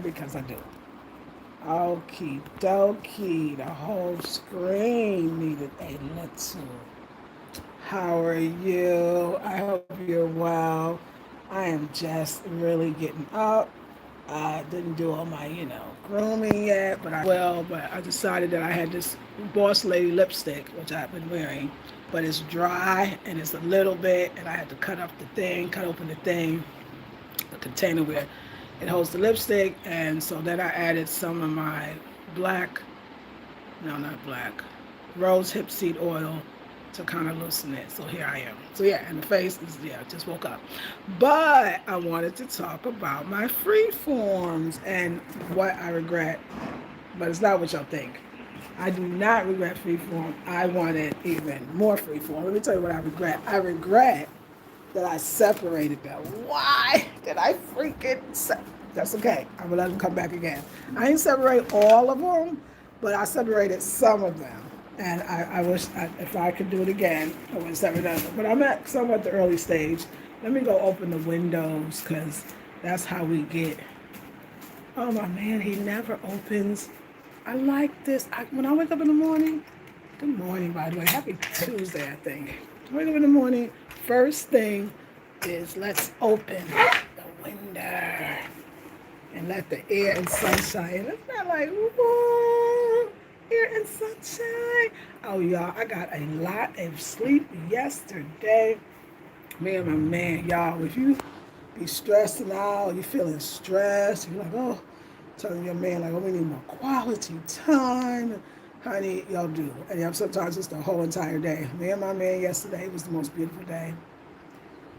because I do. Okie dokie, the whole screen needed a little. How are you? I hope you're well. I am just really getting up. I didn't do all my, grooming yet, but I will. But I decided that I had this Boss Lady lipstick, which I've been wearing, but it's dry and it's a little bit, and I had to cut open the thing, the container where it holds the lipstick, and so then I added some of my black, no, not black, rose hip seed oil to kind of loosen it. So here I am. So yeah, and the face is, yeah, I just woke up. But I wanted to talk about my free forms and what I regret. But it's not what y'all think. I do not regret freeform. I wanted even more freeform. Let me tell you what I regret. I regret that I separated them. Why did I freaking That's okay. I'm gonna let them come back again. I didn't separate all of them, but I separated some of them. And I wish if I could do it again, I would separate them. But I'm at somewhat the early stage. Let me go open the windows because that's how we get. Oh my man, he never opens. I like this. When I wake up in the morning, good morning, by the way. Happy Tuesday, I think. I wake up in the morning, first thing is let's open the window and let the air and sunshine in. It's not like, whoa, air and sunshine. Oh, y'all, I got a lot of sleep yesterday. Me and my man, y'all, if you be stressing out, you feeling stressed, you're like, oh, telling your man, like, oh, we need more quality time. Honey, y'all do. And sometimes it's the whole entire day. Me and my man yesterday was the most beautiful day.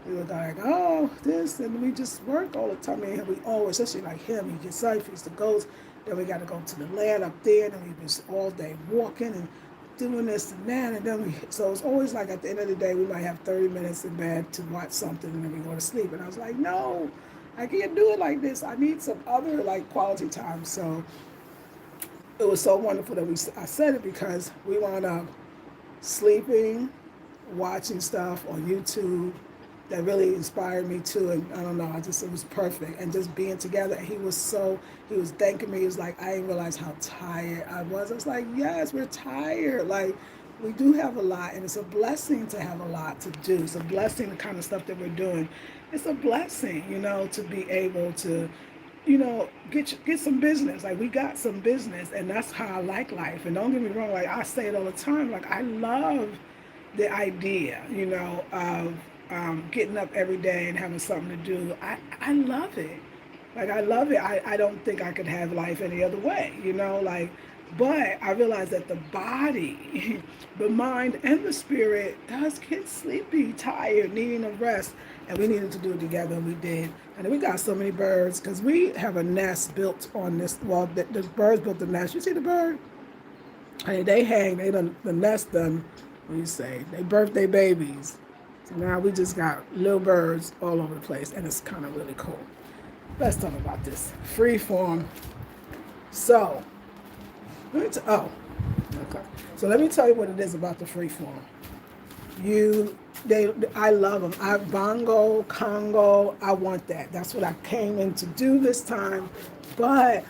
We were like, oh, this, and we just work all the time. And we always, especially like him, he gets up, feeds the goats. Then we got to go to the land up there, and we've been all day walking and doing this and that. And then so it's always like at the end of the day, we might have 30 minutes in bed to watch something, and then we go to sleep. And I was like, no, I can't do it like this. I need some other like quality time. So it was so wonderful that I said it because we wound up sleeping, watching stuff on YouTube that really inspired me too. And I don't know, it was perfect. And just being together, he was thanking me. He was like, I didn't realize how tired I was. I was like, yes, we're tired. Like, we do have a lot, and it's a blessing to have a lot to do. It's a blessing, the kind of stuff that we're doing. It's a blessing, to be able to, get some business. Like, we got some business, and that's how I like life. And don't get me wrong, like I say it all the time, like I love the idea, of getting up every day and having something to do. I love it. Like, I love it. I don't think I could have life any other way, but I realize that the body, the mind, and the spirit does get sleepy, tired, needing a rest. And we needed to do it together, and we did. And then we got so many birds because we have a nest built on this. Well, the birds built the nest. You see the bird? Hey, they hang. The nest done. What do you say? They birth their babies. So now we just got little birds all over the place, and it's kind of really cool. Let's talk about this freeform. So, okay. So let me tell you what it is about the freeform. I love them. Bongo, Congo, I want that. That's what I came in to do this time, but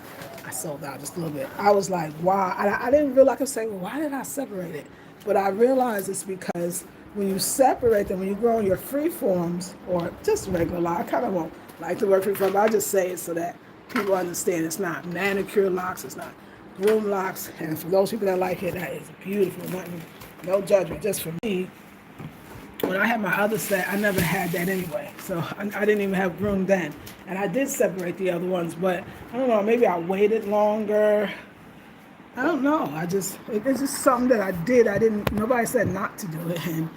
I sold out just a little bit. I was like, wow. I didn't realize, I could say, well, why did I separate it? But I realized it's because when you separate them, when you grow in your free forms, or just regular lock, I kind of won't like the word free form, but I just say it so that people understand it's not manicure locks, it's not groom locks. And for those people that like it, that is beautiful. Nothing, no judgment, just for me. When I had my other set, I never had that anyway. So I didn't even have groom then. And I did separate the other ones, but I don't know, maybe I waited longer. I don't know. It's just something that I did. Nobody said not to do it. And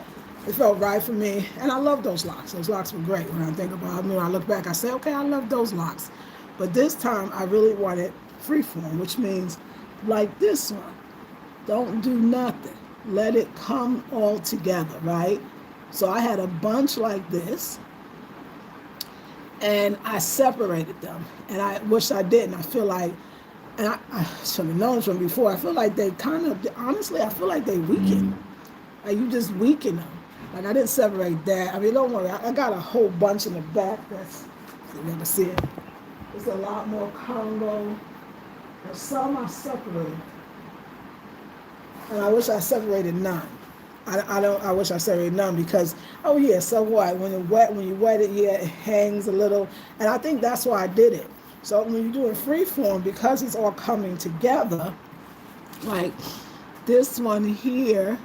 it felt right for me. And I love those locks. Those locks were great. When I think about them, when I look back, I say, okay, I love those locks. But this time, I really wanted freeform, which means like this one. Don't do nothing. Let it come all together, right? So I had a bunch like this, and I separated them. And I wish I didn't. I feel like, and I should have known from before, I feel like they honestly, I feel like they weaken. Like, you just weaken them. Like, I didn't separate that. I mean, don't worry. I got a whole bunch in the back. You never see it. It's a lot more Congo. And some are separated. And I wish I separated none. I don't. I wish I separated none because oh yeah. So what? When you wet it, yeah, it hangs a little. And I think that's why I did it. So when you do it freeform, because it's all coming together, like this one here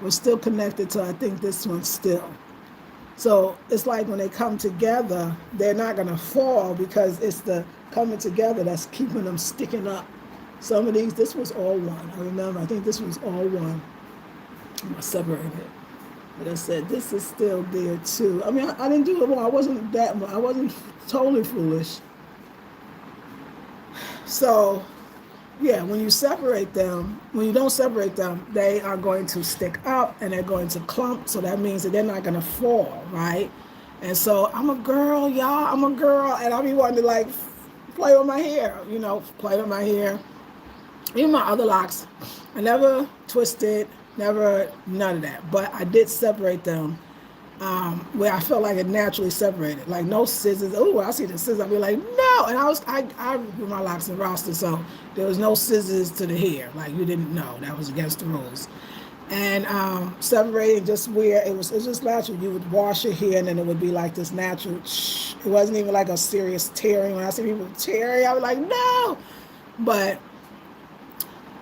was still connected to I think this one still. So it's like when they come together, they're not gonna fall because it's the coming together that's keeping them sticking up. Some of these, this was all one. I remember, I think this was all one. I separated it. But I said, this is still there too. I mean, I didn't do it wrong. I wasn't totally foolish. So, yeah, when you separate them, when you don't separate them, they are going to stick up and they're going to clump. So that means that they're not going to fall, right? And so I'm a girl, y'all. I'm a girl. And I be wanting to like play with my hair, play with my hair. Even my other locks, I never twisted, never, none of that. But I did separate them where I felt like it naturally separated. Like no scissors. Oh, I see the scissors. I'll be like, no. And I do my locks and roster, so there was no scissors to the hair. Like you didn't know. That was against the rules. And separating just where it was just natural. You would wash your hair and then it would be like this natural. It wasn't even like a serious tearing. When I see people tearing, I was like, no. But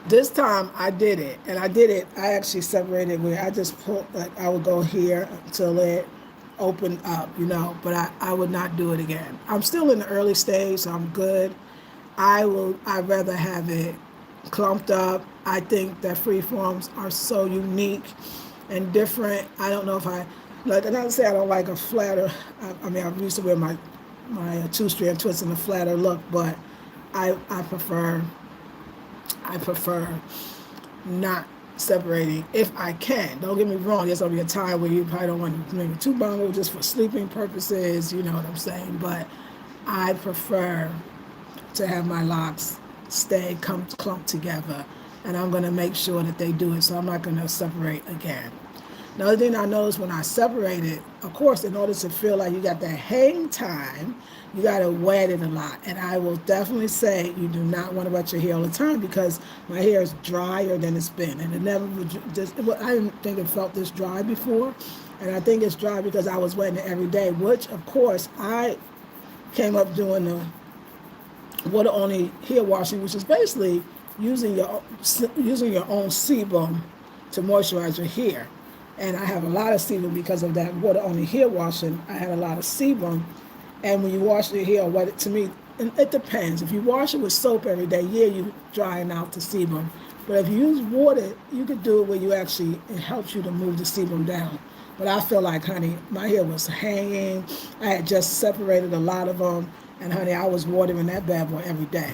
this time I did it, and I actually separated where I just put, like I would go here until it opened up, but I would not do it again. I'm still in the early stage, so I'm good. I'd rather have it clumped up. I think that freeforms are so unique and different. I don't know if not to say I don't like a flatter, I mean, I used to wear my two-strand twist in a flatter look, but I prefer not separating if I can. Don't get me wrong, there's gonna be a time where you probably don't want to maybe two bundles just for sleeping purposes, you know what I'm saying? But I prefer to have my locks stay clumped together, and I'm gonna make sure that they do it, so I'm not gonna separate again. Another thing I noticed when I separated, of course, in order to feel like you got that hang time, you got to wet it a lot. And I will definitely say you do not want to wet your hair all the time because my hair is drier than it's been. And it never just, I didn't think it felt this dry before. And I think it's dry because I was wetting it every day, which, of course, I came up doing the water-only hair washing, which is basically using your own sebum to moisturize your hair. And I have a lot of sebum because of that water-only hair washing. I had a lot of sebum. And when you wash your hair, wet it, to me, it depends. If you wash it with soap every day, yeah, you're drying out the sebum. But if you use water, you could do it where it helps you to move the sebum down. But I feel like, honey, my hair was hanging. I had just separated a lot of them. And, honey, I was watering that bad boy every day.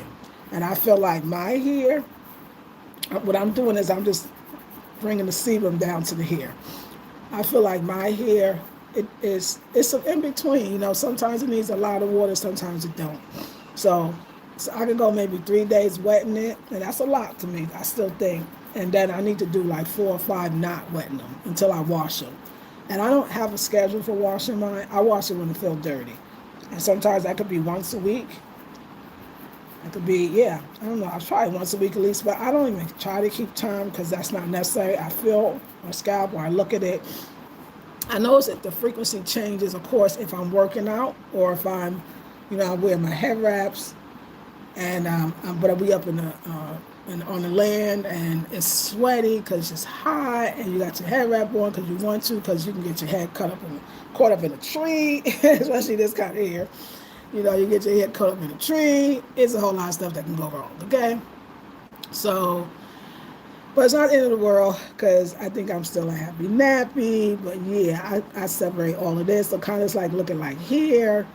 And I feel like my hair, what I'm doing is I'm just bringing the sebum down to the hair. I feel like my hair, it's in between. Sometimes it needs a lot of water, sometimes it don't. So I can go maybe 3 days wetting it, and that's a lot to me, I still think. And then I need to do like 4 or 5 not wetting them until I wash them. And I don't have a schedule for washing mine. I wash it when it feels dirty. And sometimes that could be once a week. It could be, I don't know, I try once a week at least, but I don't even try to keep time because that's not necessary. I feel my scalp or I look at it. I notice that the frequency changes, of course, if I'm working out or if I'm, I wear my head wraps, and but I'll be up on the land and it's sweaty because it's hot, and you got your head wrap on because you want to, because you can get your head caught up in a tree, especially this kind of hair. You get your head caught up in a tree. It's a whole lot of stuff that can go wrong, okay? So, but it's not the end of the world because I think I'm still a happy nappy. But yeah, I separate all of this. So kind of it's like looking like here.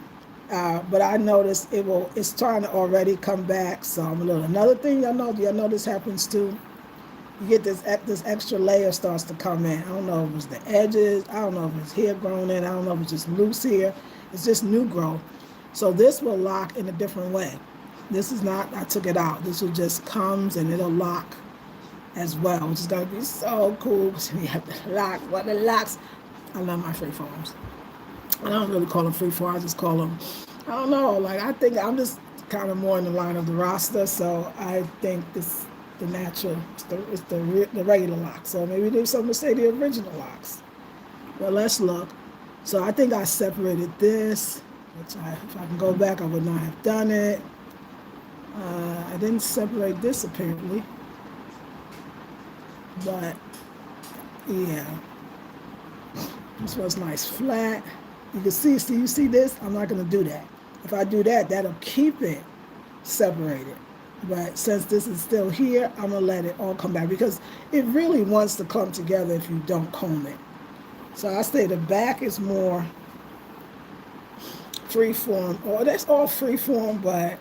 But I noticed it's trying to already come back. So I'm another thing y'all know this happens too. You get this extra layer starts to come in. I don't know if it's the edges. I don't know if it's hair grown in. I don't know if it's just loose hair. It's just new growth. So this will lock in a different way. This is not, I took it out. This will just comes and it'll lock as well, which is going to be so cool. Because we have the lock. The locks. I love my freeforms. I don't really call them freeform. I just call them I don't know. Like I think I'm just kind of more in the line of the roster, so I think this the natural, the regular lock. So maybe there's something to say the original locks. Well, let's look. So I think I separated this, which if I can go back, I would not have done it. I didn't separate this apparently, but yeah, this was nice flat. You can see, you see this? I'm not gonna do that. If I do that, that'll keep it separated. But since this is still here, I'm gonna let it all come back because it really wants to come together if you don't comb it. So I say the back is more freeform, or that's all freeform, but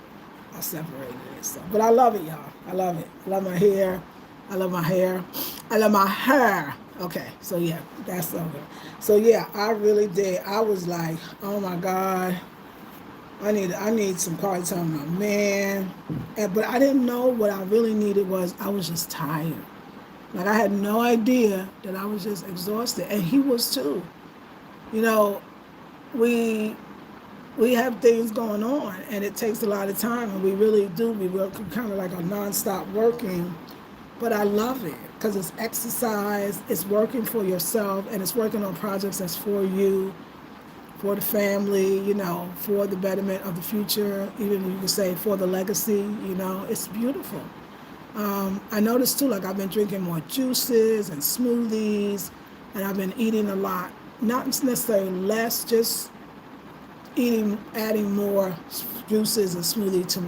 I separated it. So, but I love it, y'all. I love it. I love my hair. I love my hair. I love my hair. Okay, so yeah, that's over. So yeah, I really did. I was like, oh my God, I need some quality time with my man. But I didn't know what I really needed was I was just tired. Like I had no idea that I was just exhausted, and he was too. You know, we we have things going on, and it takes a lot of time, and we really do. We work kind of like a nonstop working, but I love it because it's exercise, it's working for yourself, and it's working on projects that's for you, for the family, for the betterment of the future, even you can say for the legacy, it's beautiful. I noticed too, like I've been drinking more juices and smoothies, and I've been eating a lot, not necessarily less, just adding more juices and smoothie to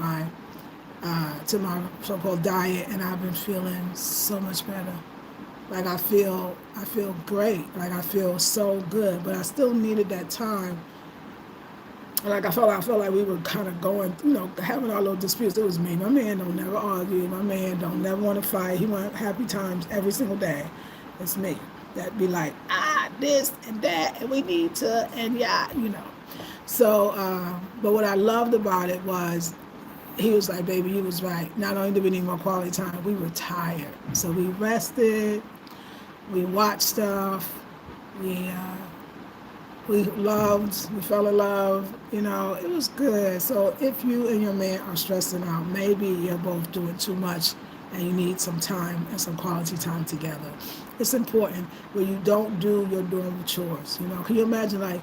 my so-called diet, and I've been feeling so much better. Like I feel great. Like I feel so good, but I still needed that time. Like I felt like we were kind of going, having our little disputes. It was me. My man don't never argue. My man don't never want to fight. He want happy times every single day. It's me that be like, this and that, and we need to, and yeah. So, but what I loved about it was he was like, baby, you was right. Not only did we need more quality time, we were tired. So we rested, we watched stuff, we uh, we loved, we fell in love, it was good. So if you and your man are stressing out, maybe you're both doing too much and you need some time and some quality time together. It's important where you don't do your normal chores. Can you imagine like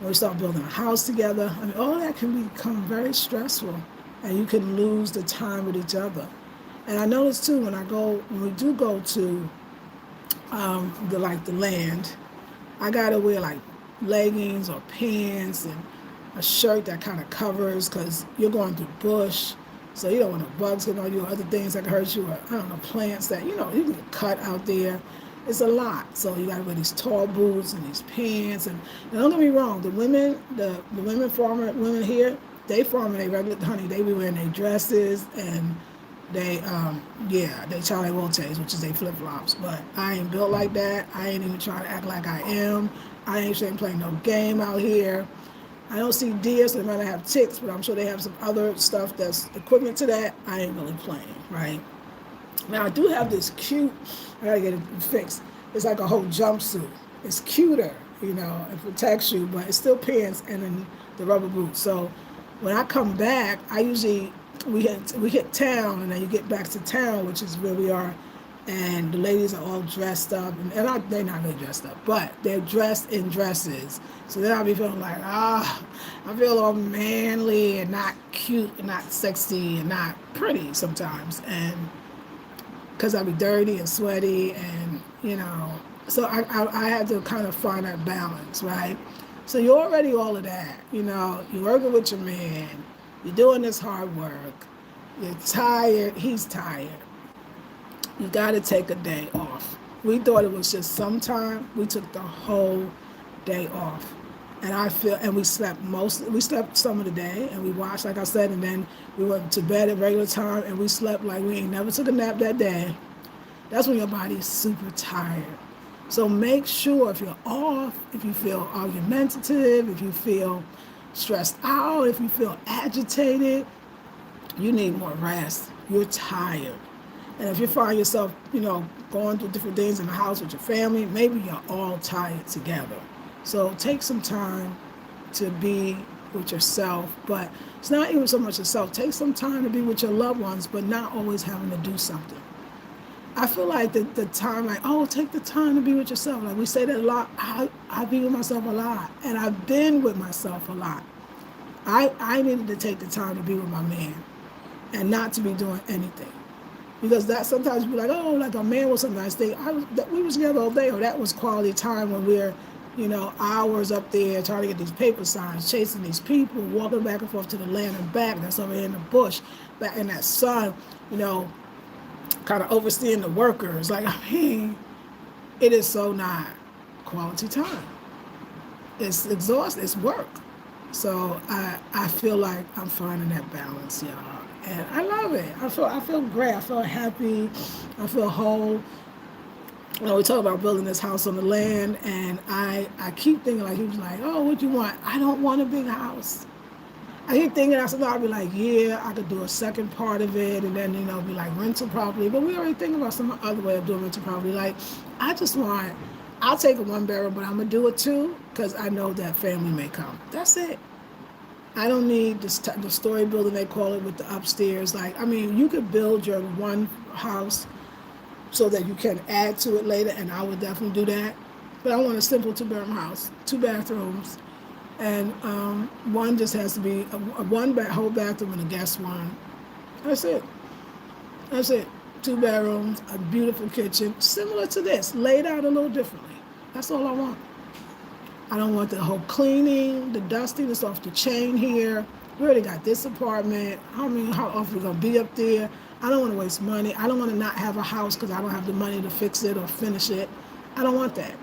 when we start building a house together? I mean, all that can become very stressful, and you can lose the time with each other. And I notice too when we do go to the land, I gotta wear like leggings or pants and a shirt that kind of covers because you're going through bush, so you don't want the bugs getting on you or other things that can hurt you, or I don't know, plants that you can get cut out there. It's a lot, so you gotta wear these tall boots and these pants. And don't get me wrong, the women here, they farm in their regular honey. They be wearing their dresses and they they Charlie Woltes, which is they flip flops. But I ain't built like that. I ain't even trying to act like I am. I ain't playing no game out here. I don't see deer, so they might not have ticks, but I'm sure they have some other stuff that's equipment to that. I ain't really playing, right? Now I do have this cute, I gotta get it fixed. It's like a whole jumpsuit. It's cuter, it protects you, but it's still pants and then the rubber boots. So when I come back, I usually we hit town, and then you get back to town, which is where we are, and the ladies are all dressed up, and they're not really dressed up, but they're dressed in dresses. So then I'll be feeling like, I feel all manly and not cute and not sexy and not pretty sometimes, and because I'll be dirty and sweaty, and so I had to kind of find that balance, right? So you're already all of that, you're working with your man, you're doing this hard work, you're tired, he's tired. You got to take a day off. We thought it was just sometime. We took the whole day off. And we slept some of the day, and we watched, like I said, and then we went to bed at regular time, and we slept like we ain't never took a nap that day. That's when your body is super tired. So make sure if you're off, if you feel argumentative, if you feel stressed out, if you feel agitated, you need more rest. You're tired. And if you find yourself, going through different things in the house with your family, maybe you're all tired together. So take some time to be with yourself, but it's not even so much yourself. Take some time to be with your loved ones, but not always having to do something. I feel like the time, like, oh, take the time to be with yourself. Like we say that a lot. I be with myself a lot, and I've been with myself a lot. I needed to take the time to be with my man, and not to be doing anything, because that sometimes be like, oh, like a man was a nice thing. We was together all day, or that was quality time when we're, hours up there trying to get these paper signs, chasing these people, walking back and forth to the land and back. That's over in the bush, back in that sun, you know, kind of overseeing the workers. Like, I mean, it is so not quality time. It's exhausting. It's work. So I feel like I'm finding that balance, y'all, and I love it. I feel great. I feel happy. I feel whole. We talk about building this house on the land, and I keep thinking, like, he was like, oh, what you want? I don't want a big house. I keep thinking, I said, no, I'd be like, yeah, I could do a second part of it, and then, be like rental property. But we already think about some other way of doing rental property. Like, I'll take a 1 bedroom, but I'm going to do it 2 because I know that family may come. That's it. I don't need the story building, they call it, with the upstairs. Like, I mean, you could build your one house so that you can add to it later, and I would definitely do that. But I want a simple 2 bedroom house, 2 bathrooms, and one just has to be a whole bathroom and a guest one. That's it. That's it. 2 bedrooms, a beautiful kitchen, similar to this, laid out a little differently. That's all I want. I don't want the whole cleaning, the dusting is off the chain here. We already got this apartment. I mean, how often we're gonna be up there? I don't want to waste money. I don't want to not have a house because I don't have the money to fix it or finish it. I don't want that.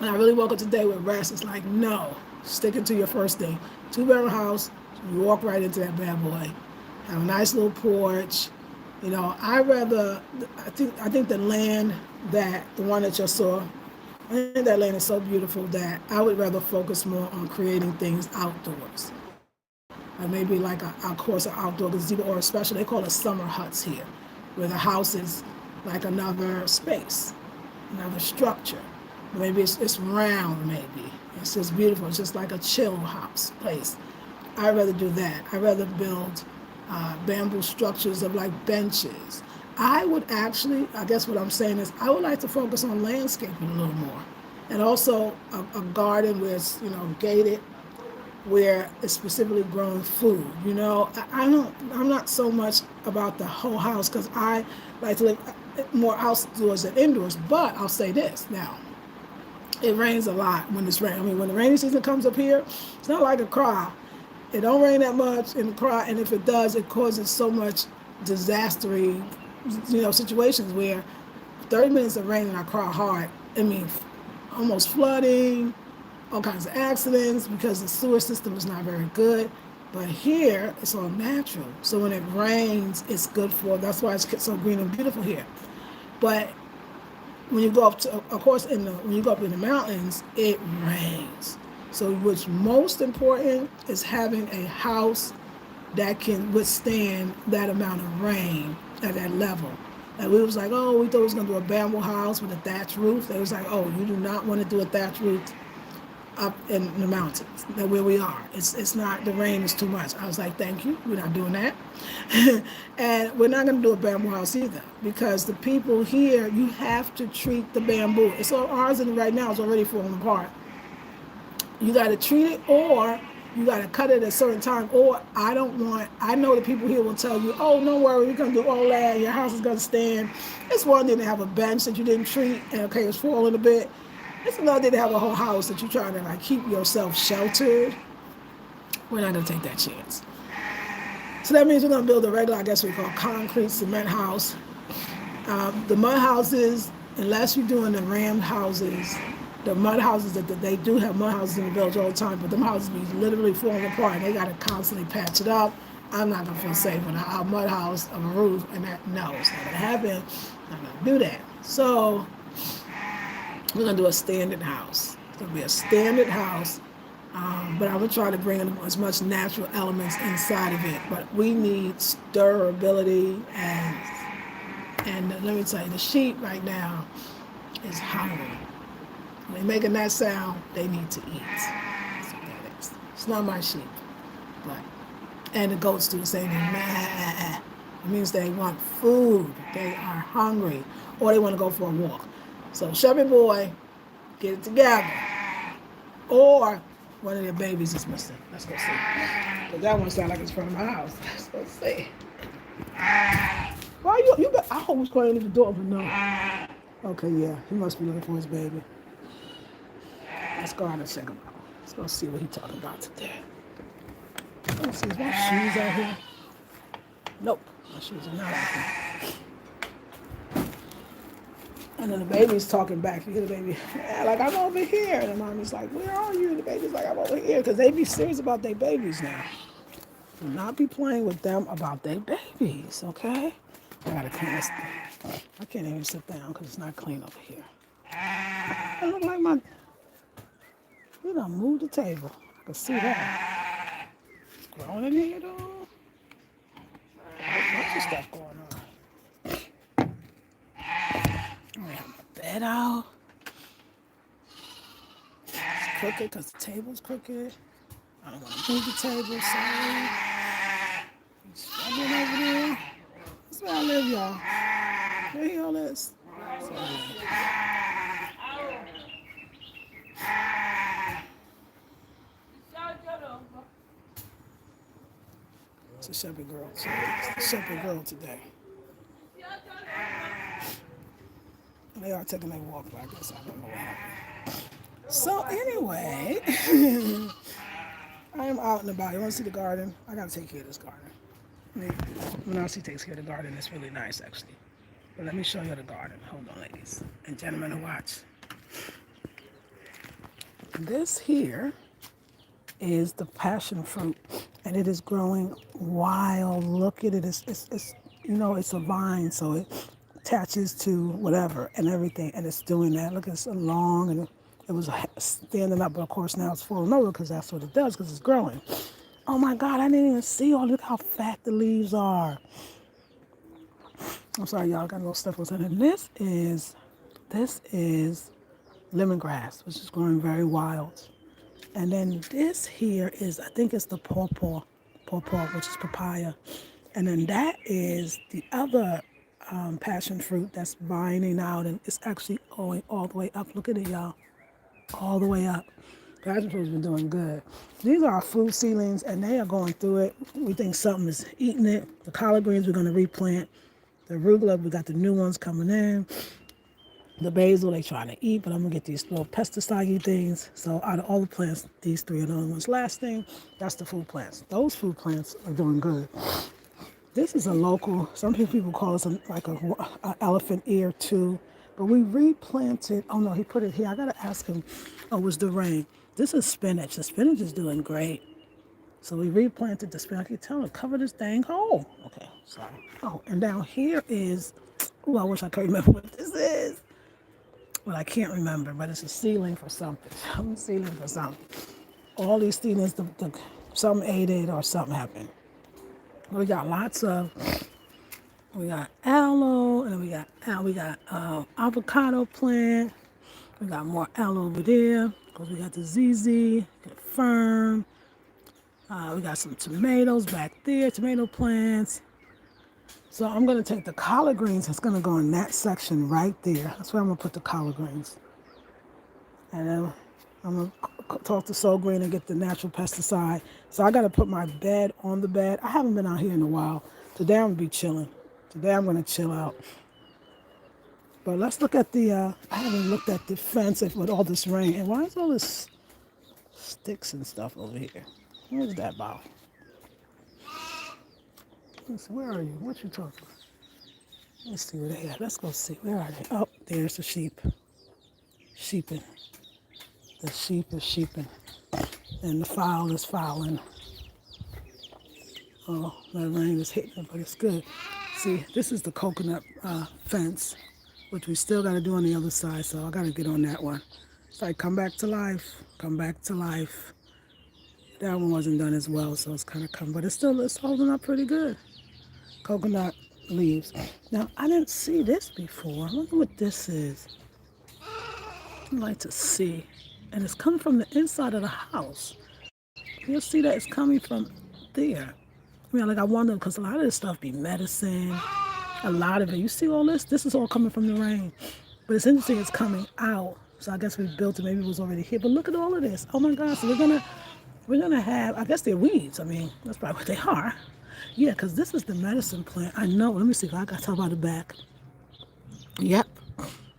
And I really woke up today with rest. It's like, no, stick it to your first thing. 2 bedroom house, you walk right into that bad boy. Have a nice little porch. I think the land the one that you saw, I think that land is so beautiful that I would rather focus more on creating things outdoors. Maybe like a course of outdoor gazebo, or especially they call it summer huts here, where the house is like another space, another structure. Maybe it's round, maybe. It's just beautiful. It's just like a chill house place. I'd rather do that. I'd rather build bamboo structures of like benches. I would actually, I guess what I'm saying is, I would like to focus on landscaping a little more. And also a garden where it's, gated, where it's specifically growing food. I'm not so much about the whole house because I like to live more outdoors than indoors. But I'll say this now. It rains a lot when it's raining. I mean, when the rainy season comes up here, it's not like Accra. It don't rain that much in Accra, and if it does, it causes so much disastery, situations where 30 minutes of rain in Accra hard. I mean, almost flooding, all kinds of accidents because the sewer system is not very good. But here, it's all natural. So when it rains, it's good that's why it's so green and beautiful here. But when you go up to, of course, when you go up in the mountains, it rains. So what's most important is having a house that can withstand that amount of rain at that level. And we was like, oh, we thought we was going to do a bamboo house with a thatched roof. They was like, oh, you do not want to do a thatched roof up in the mountains, where we are. It's not, the rain is too much. I was like, thank you, we're not doing that. And we're not going to do a bamboo house either, because the people here, you have to treat the bamboo. It's all ours, and right now it's already falling apart. You got to treat it, or you got to cut it at a certain time, or I know the people here will tell you, oh, don't worry, we're going to do all that, your house is going to stand. It's one thing to have a bench that you didn't treat, and okay, it's falling a bit. It's another thing to have a whole house that you're trying to like keep yourself sheltered. We're not going to take that chance. So that means we're going to build a regular, I guess we call concrete cement house. The mud houses, unless you're doing the rammed houses, the mud houses that they do have mud houses in the village all the time, but them houses be literally falling apart, and they got to constantly patch it up. I'm not going to feel safe with a mud house of a roof, and it's not going to happen. I'm not going to do that. So we're going to do a standard house. It's going to be a standard house, but I'm going to try to bring in as much natural elements inside of it. But we need durability, and let me tell you, the sheep right now is hungry. When they're making that sound, they need to eat. That's what that is. It's not my sheep. But and the goats do the same thing. Meh. It means they want food. They are hungry. Or they want to go for a walk. So Chevy boy, get it together. Or one of their babies is missing. Let's go see. But that one sounds like it's from my house. Let's go see. Why you got I always crying at the door, but no. Okay, yeah. He must be looking for his baby. Let's go out and check him out. Let's go see what he's talking about today. Let's see, is my shoes out here? Nope, my shoes are not out here. And then the baby's talking back. You hear the baby, like, I'm over here. And the mommy's like, where are you? And the baby's like, I'm over here. Because they be serious about their babies now. Do not be playing with them about their babies, okay? I gotta clean this. I can't even sit down because it's not clean over here. I look like my, you done moved the table. I can see that. It's growing in here, though. There's a bunch of stuff going on. I have my bed out. It's crooked because the table's crooked. I don't want to move the table, sorry. It's struggling over there. That's where I live, y'all. Where he all is? It's a shepherd girl. It's a shepherd girl today. They are taking a walk like this. I don't know what happened. So anyway, I am out and about. You want to see the garden? I got to take care of this garden. When else he takes care of the garden, it's really nice, actually. But let me show you the garden. Hold on, ladies and gentlemen who watch. This here is the passion fruit, and it is growing wild. Look at it. It's it's a vine, so it attaches to whatever and everything, and it's doing that. Look, it's long, and it was standing up, but of course now it's falling over because that's what it does, because it's growing. Oh my God, I didn't even see all. Look how fat the leaves are. I'm sorry, y'all, got a little stuff on it. And this is lemongrass, which is growing very wild. And then this here is, I think it's the pawpaw, which is papaya. And then that is the other passion fruit that's vining out, and it's actually going all the way up. Look at it, y'all, all the way up. Passion fruit's been doing good. These are our food seedlings, and they are going through it. We think something is eating it. The collard greens we're going to replant. The arugula, we got the new ones coming in. The basil, they trying to eat, but I'm going to get these little pesticide things. So out of all the plants, these three are the only ones. Last thing, that's the food plants. Those food plants are doing good. This is a local, some people call it like a elephant ear too. But we replanted, oh no, he put it here. I got to ask him, oh, it was the rain. This is spinach. The spinach is doing great. So we replanted the spinach. I can tell it, cover this dang hole. Okay, sorry. Oh, and down here is, oh, I wish I could remember what this is. Well, I can't remember, but it's a ceiling for something. Some ceiling for something. All these ceilings, something ate it or something happened. We got we got aloe, and we got avocado plant. We got more aloe over there, because we got the ZZ, got fern. We got some tomatoes back there, tomato plants. So I'm going to take the collard greens. It's going to go in that section right there. That's where I'm going to put the collard greens. And then I'm going to talk to Soul Green and get the natural pesticide. So I got to put my bed on the bed. I haven't been out here in a while. Today I'm going to be chilling. Today I'm going to chill out. But let's look at I haven't looked at the fence with all this rain. And why is all this sticks and stuff over here? What is that about? Where are you? What you talking about? Let's see where they are. Let's go see. Where are they? Oh, there's the sheep. Sheeping. The sheep is sheeping. And the fowl is fowling. Oh, that rain is hitting it, but it's good. See, this is the coconut fence, which we still got to do on the other side, so I got to get on that one. It's like, come back to life. Come back to life. That one wasn't done as well, so it's kind of come, but it's holding up pretty good. Coconut leaves. Now, I didn't see this before. I wonder what this is. I'd like to see. And it's coming from the inside of the house. You'll see that it's coming from there. I mean, like I wonder because a lot of this stuff be medicine. A lot of it. You see all this? This is all coming from the rain. But it's interesting. It's coming out. So I guess we built it. Maybe it was already here. But look at all of this. Oh my God! So we're gonna have. I guess they're weeds. I mean, that's probably what they are. Yeah, because this is the medicine plant. I know. Let me see. I got to talk about the back. Yep.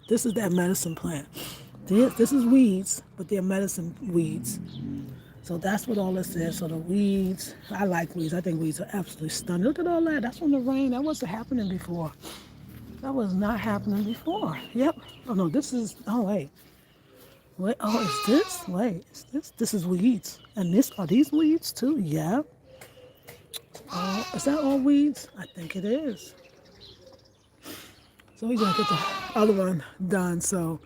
This is that medicine plant. This is weeds, but they're medicine weeds. So that's what all this is. So the weeds, I like weeds. I think weeds are absolutely stunning. Look at all that. That's from the rain. That wasn't happening before. That was not happening before. Yep. Oh no, this is. Oh wait. Wait. Oh, is this? Wait. Is this? This is weeds. And this are these weeds too? Yep. Oh, is that all weeds? I think it is. So we're gonna get the other one done. So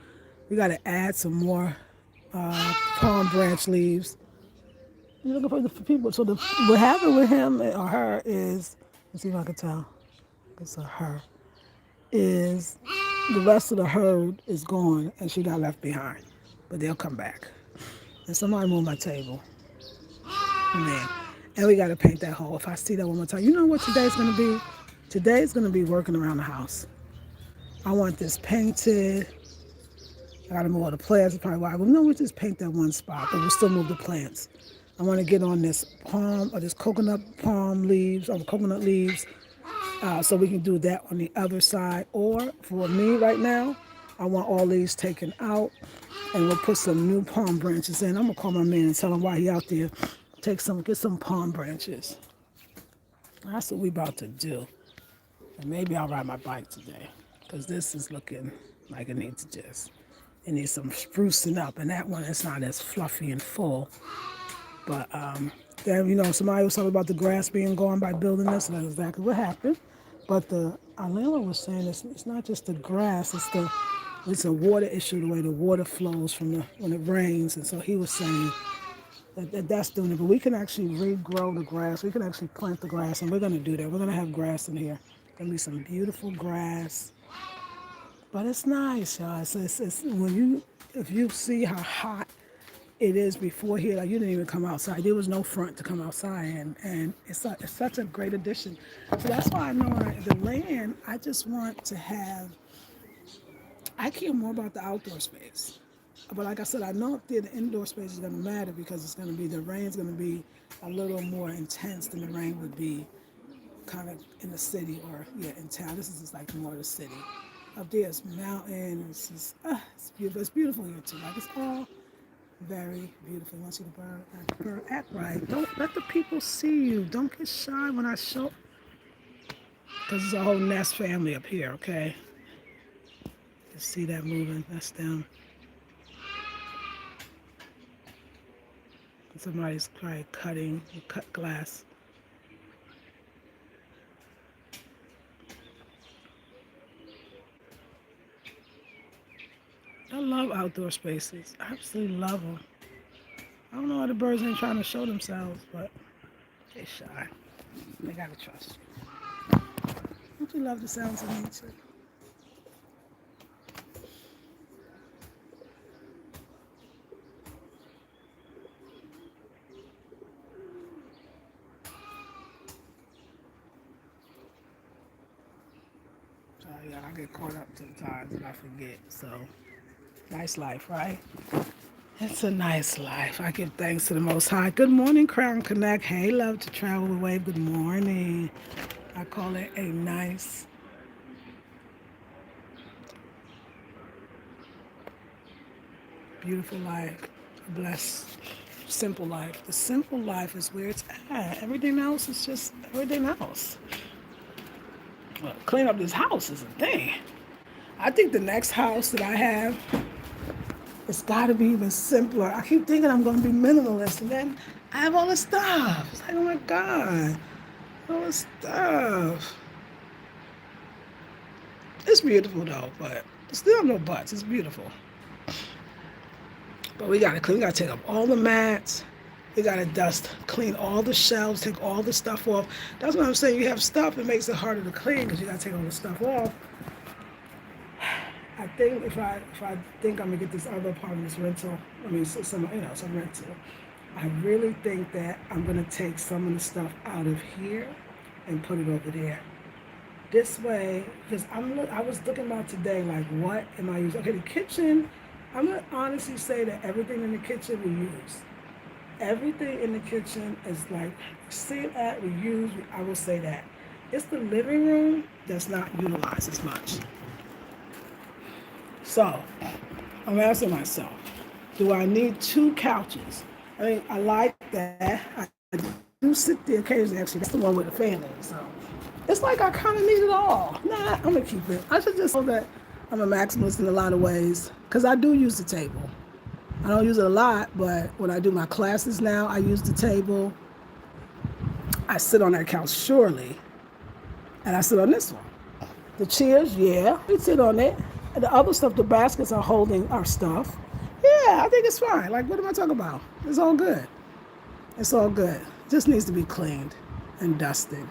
we got to add some more palm branch leaves. You're looking for the people. So what happened with him or her is, let's see if I can tell. It's a her. Is the rest of the herd is gone and she got left behind, but they'll come back. And somebody moved my table. Man, and we got to paint that hole. If I see that one more time, you know what today's gonna be? Today's gonna be working around the house. I want this painted. I gotta move all the plants. Probably why. But no, we just paint that one spot, but we'll still move the plants. I want to get on this palm or this coconut palm leaves or coconut leaves, so we can do that on the other side. Or for me right now, I want all these taken out, and we'll put some new palm branches in. I'm gonna call my man and tell him why he out there. Get some palm branches. That's what we about to do. And maybe I'll ride my bike today, because this is looking like it needs some sprucing up. And that one is not as fluffy and full. But then, somebody was talking about the grass being gone by building this, and that's exactly what happened. But Alila was saying it's not just the grass, it's a water issue, the way the water flows when it rains. And so he was saying that's doing it. But we can actually regrow the grass. We can actually plant the grass, and we're going to do that. We're going to have grass in here. Going to be some beautiful grass. But it's nice, y'all. It's if you see how hot it is before here, like you didn't even come outside. There was no front to come outside, and it's such a great addition. So that's why I know the land. I just want to have. I care more about the outdoor space, but like I said, I know the indoor space is going to matter because it's going to be the rain's going to be a little more intense than the rain would be, kind of in the city or in town. This is just like more the city. Up there it's mountains. It's beautiful. It's beautiful here too. Like it's all very beautiful. I want you to act right. Don't let the people see you. Don't get shy when I show. Because it's a whole nest family up here, okay? You see that moving? That's them. Somebody's probably cut glass. I love outdoor spaces. I absolutely love them. I don't know why the birds ain't trying to show themselves, but they're shy. They gotta trust you. Don't you love the sounds of nature? Yeah, I get caught up sometimes and I forget. So, nice life, right? It's a nice life. I give thanks to the Most High. Good morning, Crown Connect. Hey, love to travel with Wave. Good morning. I call it a nice, beautiful life. A blessed, simple life. The simple life is where it's at. Everything else is just everything else. Well, clean up this house is a thing. I think the next house that I have, it's got to be even simpler. I keep thinking I'm going to be minimalist, and then I have all this stuff. It's like, oh my God, all this stuff. It's beautiful though, but still no buts. It's beautiful. But we got to clean. We got to take up all the mats. We got to clean all the shelves, take all the stuff off. That's what I'm saying. You have stuff, it makes it harder to clean because you got to take all the stuff off. I think if I think I'm gonna get this other apartment, this rental, some rental. I really think that I'm going to take some of the stuff out of here and put it over there. This way, because I was looking about today, like, what am I using? Okay, the kitchen, I'm going to honestly say that everything in the kitchen we use. Everything in the kitchen is like, see that we use, I will say that. It's the living room that's not utilized as much. So, I'm asking myself, do I need two couches? I mean, I like that. I do sit there occasionally. Actually, that's the one with the fan in. So, it's like I kind of need it all. Nah, I'm gonna keep it. I should just know that I'm a maximalist in a lot of ways because I do use the table. I don't use it a lot, but when I do my classes now, I use the table. I sit on that couch surely, and I sit on this one. The chairs, yeah, we sit on it. And the other stuff, the baskets are holding our stuff. Yeah, I think it's fine. Like, what am I talking about? It's all good. It's all good. Just needs to be cleaned and dusted.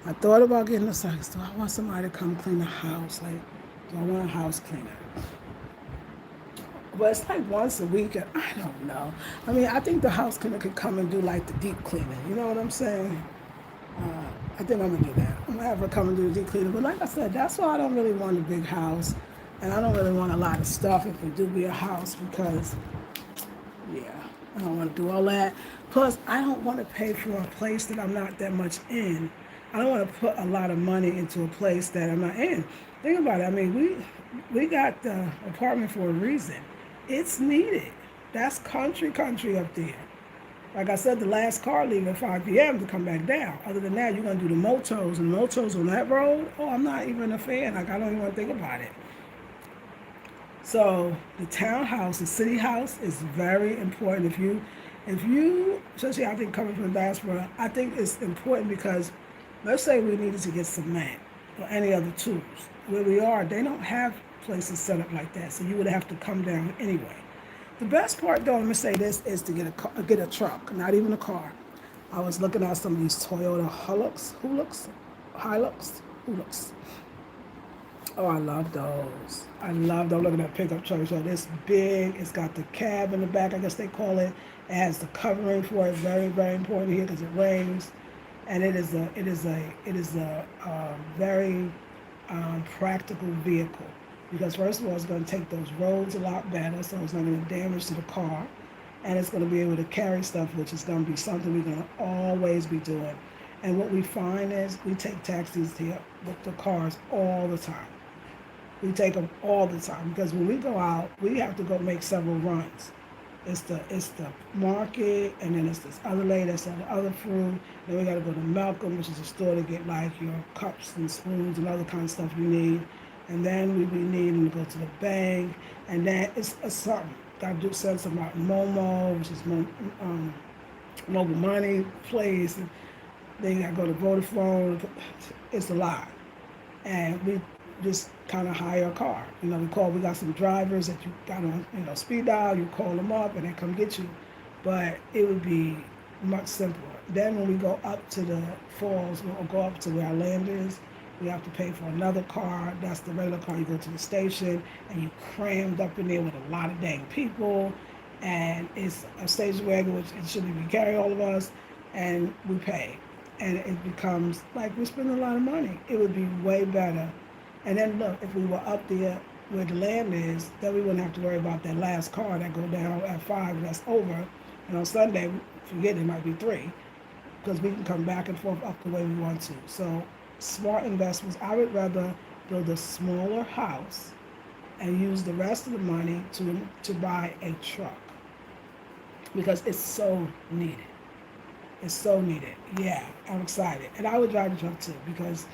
I thought about getting a service. Do I want somebody to come clean the house? Like, do I want a house cleaner? But it's like once a week, and I don't know. I mean, I think the house cleaner could come and do like the deep cleaning. You know what I'm saying? I think I'm gonna do that. I'm gonna have her come and do the deep cleaning. But like I said, that's why I don't really want a big house, and I don't really want a lot of stuff if it do be a house because, yeah, I don't want to do all that. Plus, I don't want to pay for a place that I'm not that much in. I don't want to put a lot of money into a place that I'm not in. Think about it. I mean, we got the apartment for a reason. It's needed. That's country up there. Like I said, the last car leaving at 5 p.m. to come back down. Other than that, you're going to do the motels. And motels on that road, oh, I'm not even a fan. Like, I don't even want to think about it. So the townhouse, the city house is very important. If you, especially I think coming from the diaspora, I think it's important because let's say we needed to get cement or any other tools. Where we are, they don't have places set up like that. So you would have to come down anyway. The best part, though, let me say this, is to get a truck, not even a car. I was looking at some of these Toyota Hilux. Oh, I love those. I love them. Looking at pickup trucks. So it's big. It's got the cab in the back, I guess they call it. It has the covering for it. Very, very important here because it rains, and it is a very practical vehicle because first of all, it's going to take those roads a lot better, so it's not going to damage to the car, and it's going to be able to carry stuff, which is going to be something we're going to always be doing. And what we find is we take taxis here with the cars all the time. We take them all the time because when we go out, we have to go make several runs. It's the market, and then it's this other lady that sells the other fruit. Then we got to go to Malcolm, which is a store to get like your cups and spoons and other kind of stuff you need. And then we be needing to go to the bank, and then it's a something. Got to do something about Momo, which is mobile money place. And then you got to go to Vodafone. It's a lot, and we just kind of hire a car. We got some drivers that you got on, speed dial, you call them up and they come get you. But it would be much simpler. Then when we go up to the falls, we'll go up to where our land is, we have to pay for another car. That's the regular car. You go to the station and you crammed up in there with a lot of dang people. And it's a station wagon, which it shouldn't even carry all of us, and we pay. And it becomes like we spend a lot of money. It would be way better. And then look, if we were up there where the land is, then we wouldn't have to worry about that last car that go down at 5 and that's over. And on Sunday, forget it might be 3 because we can come back and forth up the way we want to. So smart investments. I would rather build a smaller house and use the rest of the money to buy a truck because it's so needed. It's so needed. Yeah, I'm excited. And I would drive the truck too because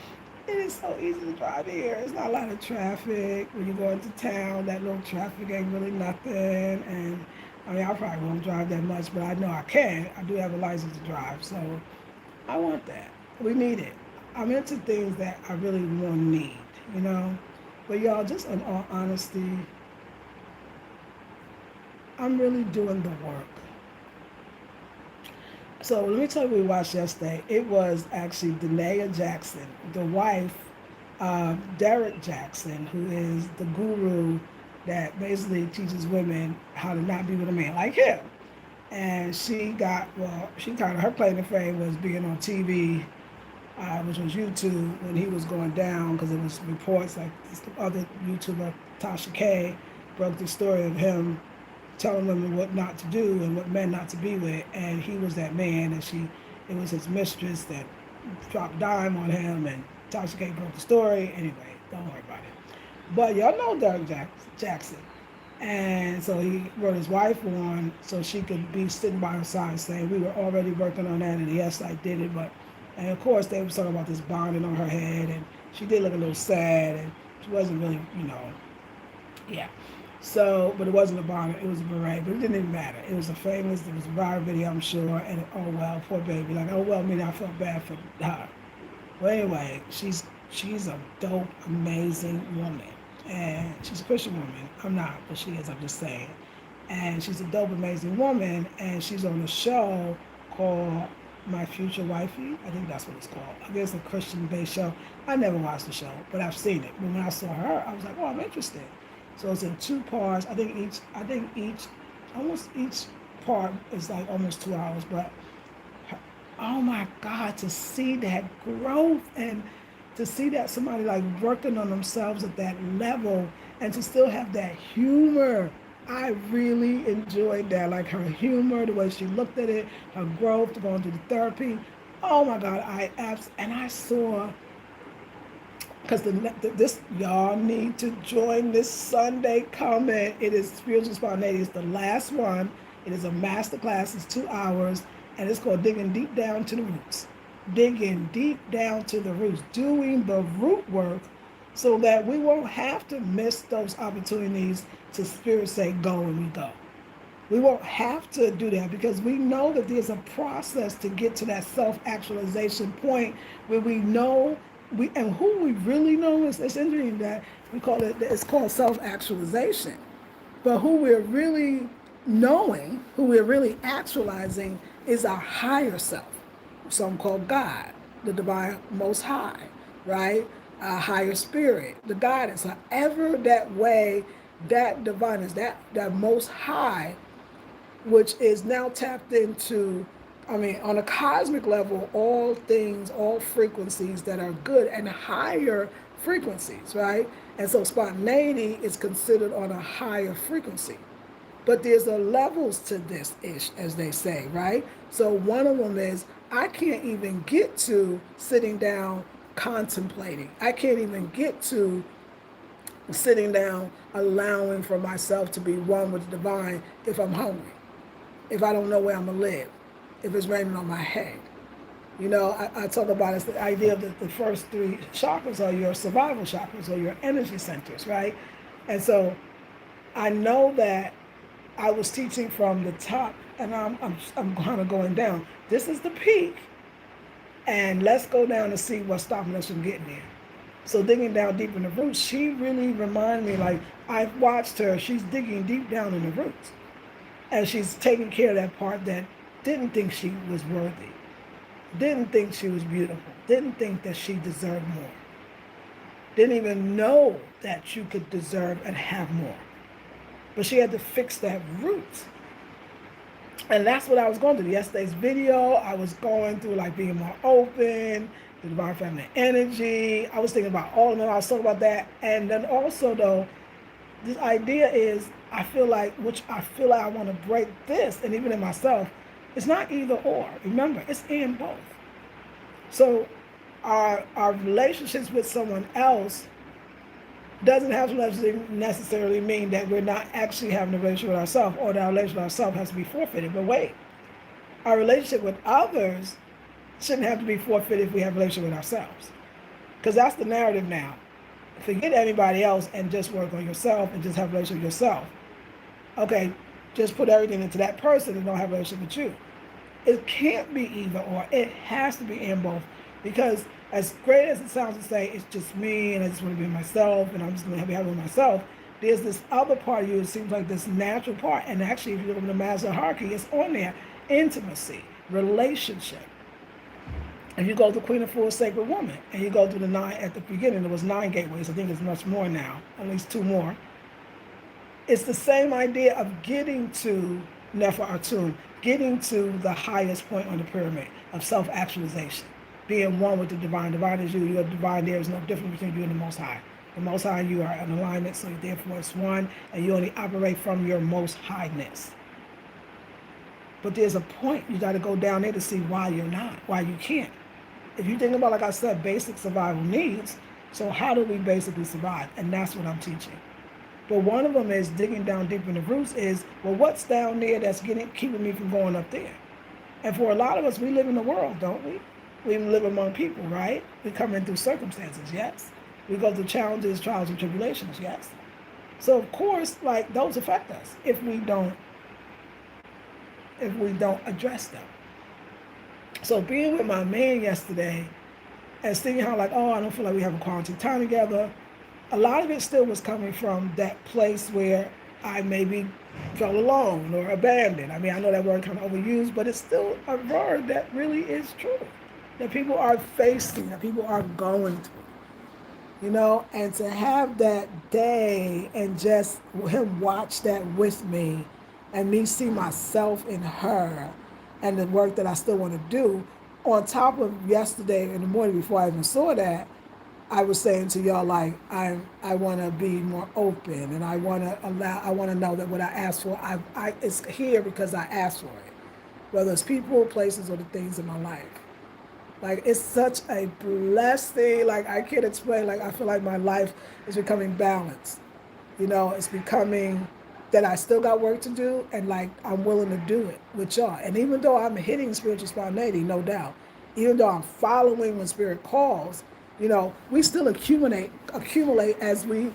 it is so easy to drive here. It's not a lot of traffic. When you go into town, that little traffic ain't really nothing. And I mean, I probably won't drive that much, but I know I can. I do have a license to drive, so I want that. We need it. I'm into things that I really want to need. But y'all, just in all honesty, I'm really doing the work. So let me tell you what we watched yesterday. It was actually Danae Jackson, the wife of Derek Jackson, who is the guru that basically teaches women how to not be with a man like him. and she kind of, her claim to fame was being on TV, which was YouTube, when he was going down, because it was reports like this other YouTuber, Tasha K, broke the story of him telling women what not to do and what men not to be with, and he was that man, and it was his mistress that dropped dime on him, and Tasha K broke the story. Anyway, don't worry about it. But y'all know Derek Jackson. And so he wrote his wife on so she could be sitting by her side saying, we were already working on that, and yes, I did it. But, and of course, they were talking about this bonding on her head, and she did look a little sad, and she wasn't really, yeah. So, but it wasn't a bond, it was a beret, but it didn't even matter. It was a viral video, I'm sure, and oh well, poor baby. Like, oh well, I mean, I felt bad for her. Well, anyway, she's a dope, amazing woman, and she's a Christian woman. I'm not, but she is. I'm just saying. And she's a dope, amazing woman, and she's on a show called My Future Wifey. I think that's what it's called. I guess a Christian-based show. I never watched the show, but I've seen it. But when I saw her, I was like, oh, I'm interested. So it's in 2 parts. I think almost each part is like almost 2 hours. But oh my God, to see that growth and to see that somebody like working on themselves at that level and to still have that humor. I really enjoyed that. Like her humor, the way she looked at it, her growth, going through the therapy. Oh my God, I saw, because this, y'all need to join this Sunday coming. It is Spiritual Spontaneity. It's the last one. It is a master class. It's 2 hours, and it's called Digging Deep Down to the Roots. Digging deep down to the roots, doing the root work so that we won't have to miss those opportunities to spirit say go and we go. We won't have to do that because we know that there's a process to get to that self-actualization point where we know and who we really know is interesting that it's called self-actualization. But who we're really knowing, who we're really actualizing is our higher self. Some call God, the divine most high, right? A higher spirit, the goddess, however that way that divine is, that most high, which is now tapped into, on a cosmic level, all things, all frequencies that are good and higher frequencies, right? And so spontaneity is considered on a higher frequency. But there's a levels to this ish, as they say, right? So one of them is I can't even get to sitting down contemplating. I can't even get to sitting down allowing for myself to be one with the divine if I'm hungry, if I don't know where I'm going to live, if it's raining on my head. I talk about it's the idea that the first 3 chakras are your survival chakras or your energy centers, right? And so I know that I was teaching from the top, and I'm kind of going down. This is the peak, and let's go down and see what's stopping us from getting there. So digging down deep in the roots, she really reminded me, like, I've watched her, she's digging deep down in the roots, and she's taking care of that part that didn't think she was worthy, didn't think she was beautiful, didn't think that she deserved more, didn't even know that you could deserve and have more. But she had to fix that root. And that's what I was going through. Yesterday's video, I was going through like being more open, the divine feminine energy. I was thinking about all of them. I was talking about that. And then also though, this idea is, I feel like I want to break this. And even in myself, it's not either or. Remember, it's in both. So our relationships with someone else doesn't have to necessarily mean that we're not actually having a relationship with ourselves, or that our relationship with ourselves has to be forfeited. But wait, our relationship with others shouldn't have to be forfeited if we have a relationship with ourselves. Because that's the narrative now. Forget anybody else and just work on yourself and just have a relationship with yourself. Okay, just put everything into that person and don't have a relationship with you. It can't be either or. It has to be in both. Because as great as it sounds to say, it's just me and I just want to be myself and I'm just going to be happy with myself, there's this other part of you, it seems like this natural part. And actually, if you look at the Maslow hierarchy, it's on there. Intimacy, relationship. If you go to Queen of Fools, Sacred Woman, and you go through the 9, at the beginning, there was 9 gateways. I think there's much more now, at least 2 more. It's the same idea of getting to Neferatun, getting to the highest point on the pyramid of self-actualization, being one with the divine. Divine is you. You're divine. There is no difference between you and the Most High. The Most High, you are in alignment, so therefore it's one, and you only operate from your Most Highness. But there's a point. You got to go down there to see why you're not, why you can't. If you think about, like I said, basic survival needs, so how do we basically survive? And that's what I'm teaching. But one of them is digging down deep in the roots is, well, what's down there that's keeping me from going up there? And for a lot of us, we live in the world, don't we? We live among people, right? We come in through circumstances, yes. We go through challenges, trials, and tribulations, yes. So of course, like those affect us if we don't address them. So being with my man yesterday and seeing how like, oh, I don't feel like we have a quality time together, a lot of it still was coming from that place where I maybe felt alone or abandoned. I mean, I know that word kind of overused, but it's still a word that really is true. That people are facing, that people are going through. And to have that day and just him watch that with me and me see myself in her and the work that I still want to do, on top of yesterday in the morning before I even saw that, I was saying to y'all like I want to be more open and I want to know that what I asked for it's here because I asked for it, whether it's people, places, or the things in my life. Like it's such a blessing. Like I can't explain. Like I feel like my life is becoming balanced. It's becoming that I still got work to do, and like I'm willing to do it with y'all. And even though I'm hitting spiritual spontaneity, no doubt, even though I'm following when spirit calls, we still accumulate as we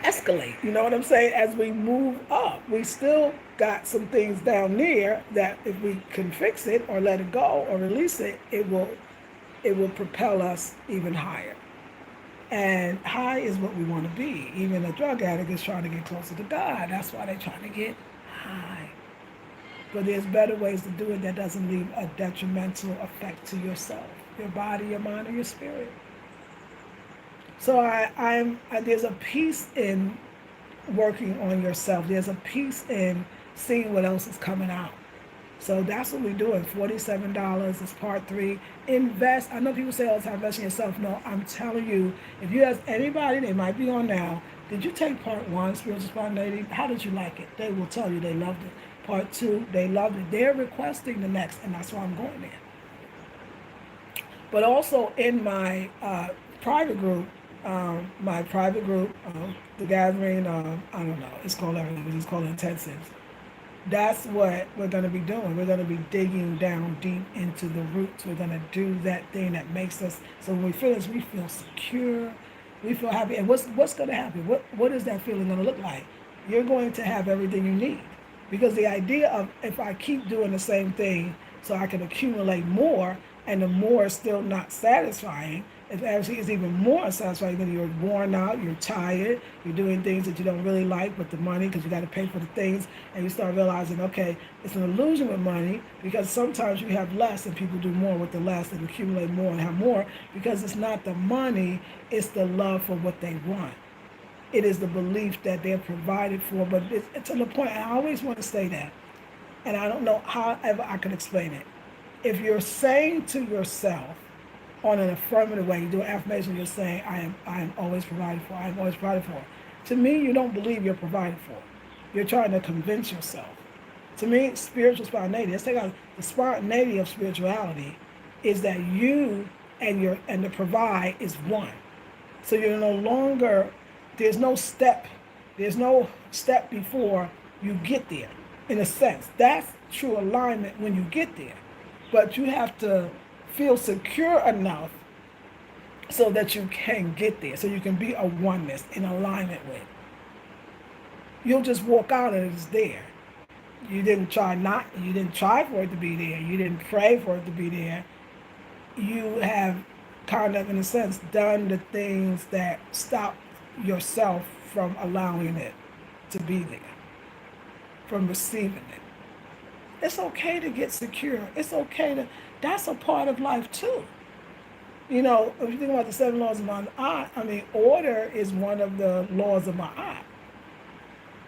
escalate. You know what I'm saying? As we move up, we still got some things down there that if we can fix it or let it go or release it, it will propel us even higher. And high is what we want to be. Even a drug addict is trying to get closer to God. That's why they're trying to get high. But there's better ways to do it that doesn't leave a detrimental effect to yourself, your body, your mind, or your spirit. So there's a peace in working on yourself. There's a peace in seeing what else is coming out. So that's what we're doing. $47 is part 3. Invest. I know people say all the time, invest in yourself. No, I'm telling you, if you ask anybody, they might be on now, did you take part 1, spiritual spontaneity? How did you like it? They will tell you they loved it. Part 2, they loved it. They're requesting the next, and that's why I'm going there. But also in my private group, the gathering, I don't know, it's called everything, but it's called intensives. That's what we're going to be doing. We're going to be digging down deep into the roots. We're going to do that thing that makes us, so when we finish, we feel secure, we feel happy. And what's going to happen? What is that feeling going to look like? You're going to have everything you need. Because the idea of if I keep doing the same thing so I can accumulate more, and the more is still not satisfying, it actually is even more unsatisfying. Then you're worn out, you're tired, you're doing things that you don't really like with the money because you got to pay for the things, and you start realizing, okay, it's an illusion with money because sometimes you have less and people do more with the less and accumulate more and have more because it's not the money, it's the love for what they want. It is the belief that they're provided for, but it's to the point, and I always want to say that, and I don't know however I can explain it. If you're saying to yourself, on an affirmative way, you do an affirmation, you're saying, I am always provided for, I am always provided for. To me, you don't believe you're provided for. You're trying to convince yourself. To me, spiritual spontaneity, let's take out the spontaneity of spirituality, is that you and the provide is one. So you're no longer, there's no step before you get there, in a sense. That's true alignment when you get there. But you have to feel secure enough so that you can get there, so you can be a oneness in alignment with. You'll just walk out and it's there. You didn't try for it to be there. You didn't pray for it to be there. You have kind of, in a sense, done the things that stop yourself from allowing it to be there, from receiving it. It's okay to get secure. It's okay to, that's a part of life too. If you think about the 7 laws of Ma'at, order is one of the laws of Ma'at.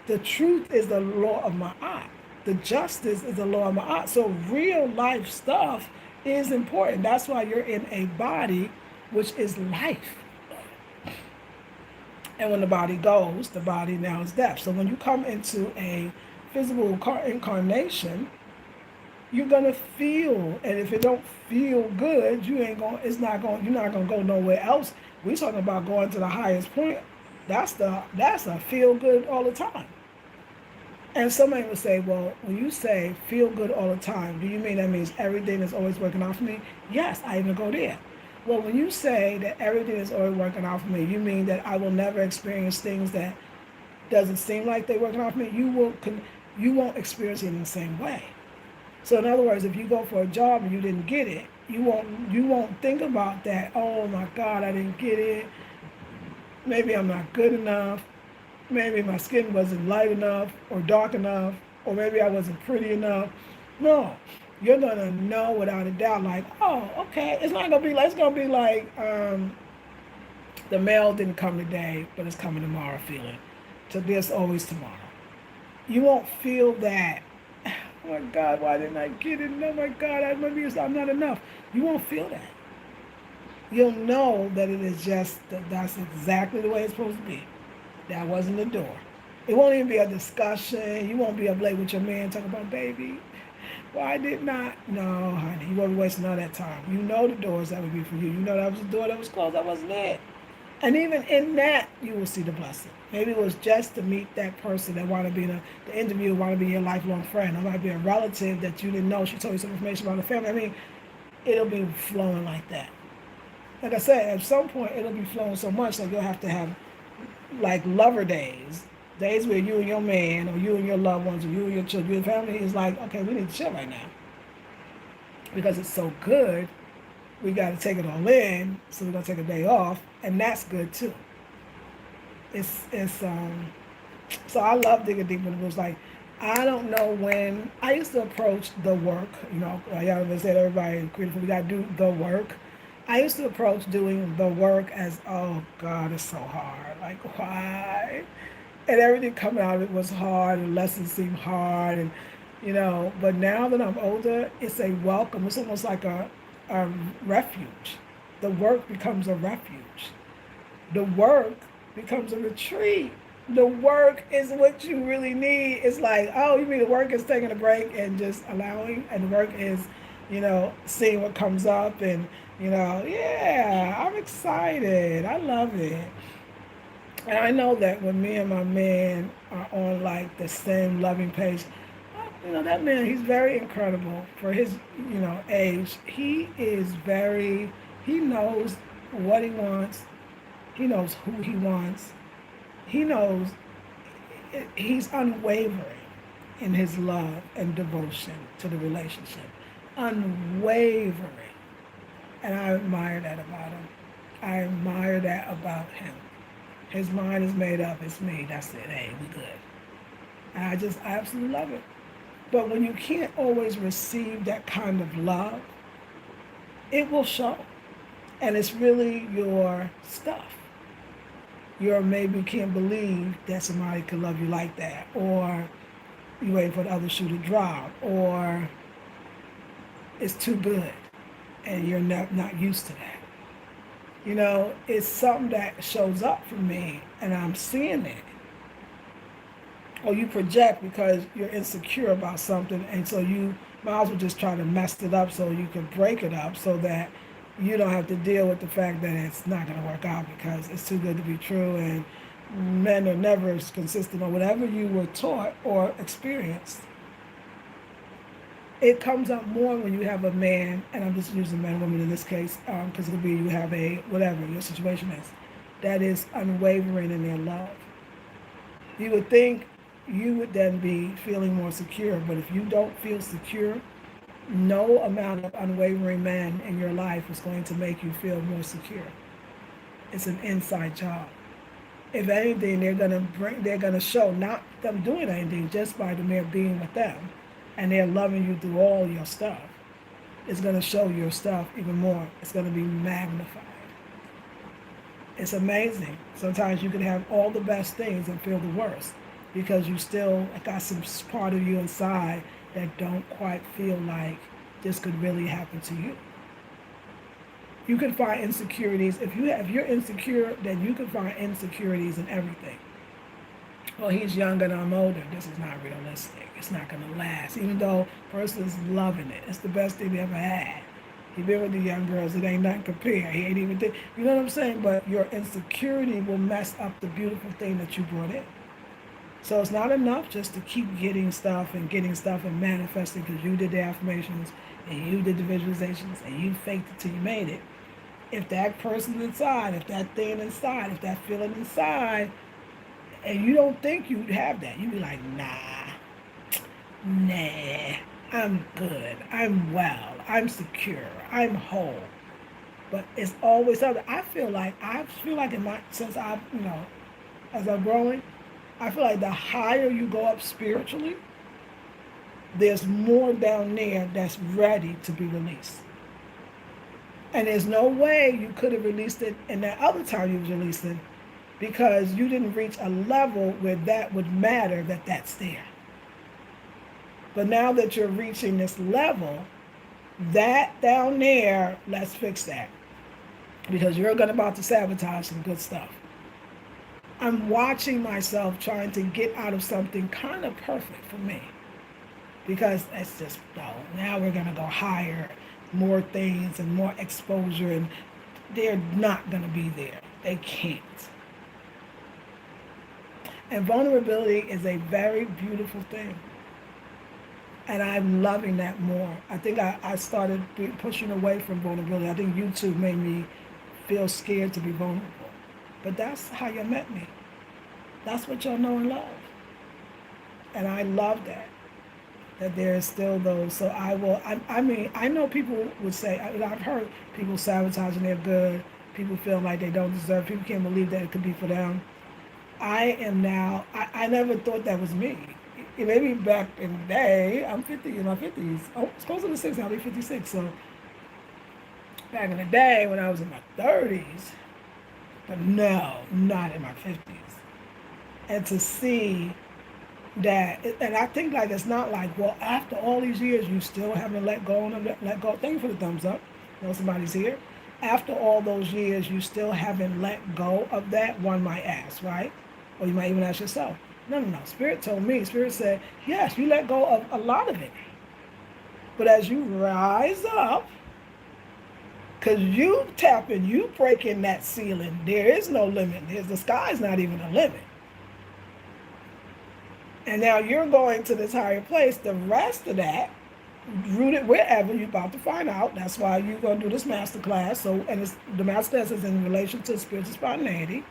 The truth is the law of Ma'at. The justice is the law of Ma'at. So real life stuff is important. That's why you're in a body which is life. And when the body goes, the body now is death. So when you come into a physical incarnation, you're gonna feel, and if it don't feel good, you ain't going. It's not going. You're not gonna go nowhere else. We talking about going to the highest point. That's a feel good all the time. And somebody will say, well, when you say feel good all the time, do you mean that means everything is always working out for me? Yes, I even go there. Well, when you say that everything is always working out for me, you mean that I will never experience things that doesn't seem like they're working out for me? You won't experience it in the same way. So in other words, if you go for a job and you didn't get it, you won't think about that. Oh my God, I didn't get it. Maybe I'm not good enough. Maybe my skin wasn't light enough or dark enough, or maybe I wasn't pretty enough. No, you're gonna know without a doubt, like, oh, okay. It's not gonna be like, it's gonna be like the mail didn't come today, but it's coming tomorrow feeling. So there's always tomorrow. You won't feel that, oh my God, why didn't I get it? Oh my God, I'm not enough. You won't feel that. You'll know that it is just, that's exactly the way it's supposed to be. That wasn't the door. It won't even be a discussion. You won't be up late with your man talking about, baby, why did not? No, honey, you won't be wasting all that time. You know the doors that would be for you. You know that was the door that was closed. That wasn't it. And even in that, you will see the blessing. Maybe it was just to meet that person that want to be the interview, want to be your lifelong friend. It might be a relative that you didn't know. She told you some information about the family. I mean, it'll be flowing like that. Like I said, at some point, it'll be flowing so much that you'll have to have like lover days where you and your man, or you and your loved ones, or you and your children, your family is like, okay, we need to chill right now because it's so good. We got to take it all in, so we're gonna take a day off, and that's good too. It's. So I love digging deep in the books. Like, I don't know when I used to approach the work. You know, y'all always said everybody critical. We got to do the work. I used to approach doing the work as, oh God, it's so hard. Like, why? And everything coming out of it was hard, and lessons seemed hard, and But now that I'm older, it's a welcome. It's almost like a refuge. The work becomes a refuge. The work becomes a retreat. The work is what you really need. It's like, oh, you mean the work is taking a break and just allowing, and the work is, seeing what comes up, and yeah, I'm excited. I love it. And I know that when me and my man are on like the same loving page, that man, he's very incredible for his, age. He knows what he wants. He knows who he wants. He knows he's unwavering in his love and devotion to the relationship. Unwavering. And I admire that about him. I admire that about him. His mind is made up. It's me. That's it. Hey, we good. And I absolutely love it. But when you can't always receive that kind of love, it will show. And it's really your stuff. You maybe can't believe that somebody could love you like that. Or you wait for the other shoe to drop. Or it's too good. And you're not used to that. It's something that shows up for me, and I'm seeing it. Or you project because you're insecure about something, and so you might as well just try to mess it up so you can break it up so that you don't have to deal with the fact that it's not going to work out because it's too good to be true, and men are never as consistent, or whatever you were taught or experienced. It comes up more when you have a man, and I'm just using man and woman in this case, because it could be you have a, whatever your situation is, that is unwavering in their love. You would think you would then be feeling more secure, but if you don't feel secure, no amount of unwavering men in your life is going to make you feel more secure. It's an inside job. If anything, they're gonna show, not them doing anything, just by the mere being with them. And they're loving you through all your stuff. It's going to show your stuff even more. It's going to be magnified. It's amazing. Sometimes you can have all the best things and feel the worst. because you still got some part of you inside that don't quite feel like this could really happen to you. You can find insecurities. If you're insecure, then you can find insecurities in everything. Well, he's younger and I'm older. This is not realistic. It's not going to last. Even though person's loving it. It's the best thing they ever had. He been with the young girls. It ain't nothing compared. He ain't even you know what I'm saying? But your insecurity will mess up the beautiful thing that you brought in. So it's not enough just to keep getting stuff and manifesting because you did the affirmations and you did the visualizations and you faked it till you made it. If that person inside, if that thing inside, if that feeling inside, and you don't think you have that, you be like, nah, I'm good, I'm well, I'm secure, I'm whole. But it's always something. I feel like in my since I as I'm growing, I feel like the higher you go up spiritually, there's more down there that's ready to be released. And there's no way you could have released it in that other time you was releasing because you didn't reach a level where that would matter that that's there. But now that you're reaching this level, that down there, let's fix that. Because you're about to sabotage some good stuff. I'm watching myself trying to get out of something kind of perfect for me. Because it's just, no, now we're going to go higher, more things and more exposure, and they're not going to be there. They can't. And vulnerability is a very beautiful thing. And I'm loving that more. I think I started pushing away from vulnerability. I think YouTube made me feel scared to be vulnerable. But that's how you met me. That's what y'all know and love. And I love that there is still those. So I know people would say, I've heard people sabotaging their good. People feel like they don't deserve. People can't believe that it could be for them. I am now, I never thought that was me. Maybe back in the day, I'm 50, in my 50s. Oh, it's close to the 60s, I'll be 56. So back in the day when I was in my 30s, but no, not in my 50s. And to see that, and I think like it's not like, well, after all these years, you still haven't let go and let go. Thank you for the thumbs up. I know somebody's here. After all those years, you still haven't let go of that, one might ask, right? Or you might even ask yourself, no. Spirit told me, Spirit said, yes, you let go of a lot of it. But as you rise up, because you tapping, you breaking that ceiling, there is no limit. The sky's not even a limit. And now you're going to this higher place. The rest of that, rooted wherever, you're about to find out. That's why you're going to do this master class. So, and the master class is in relation to spiritual spontaneity.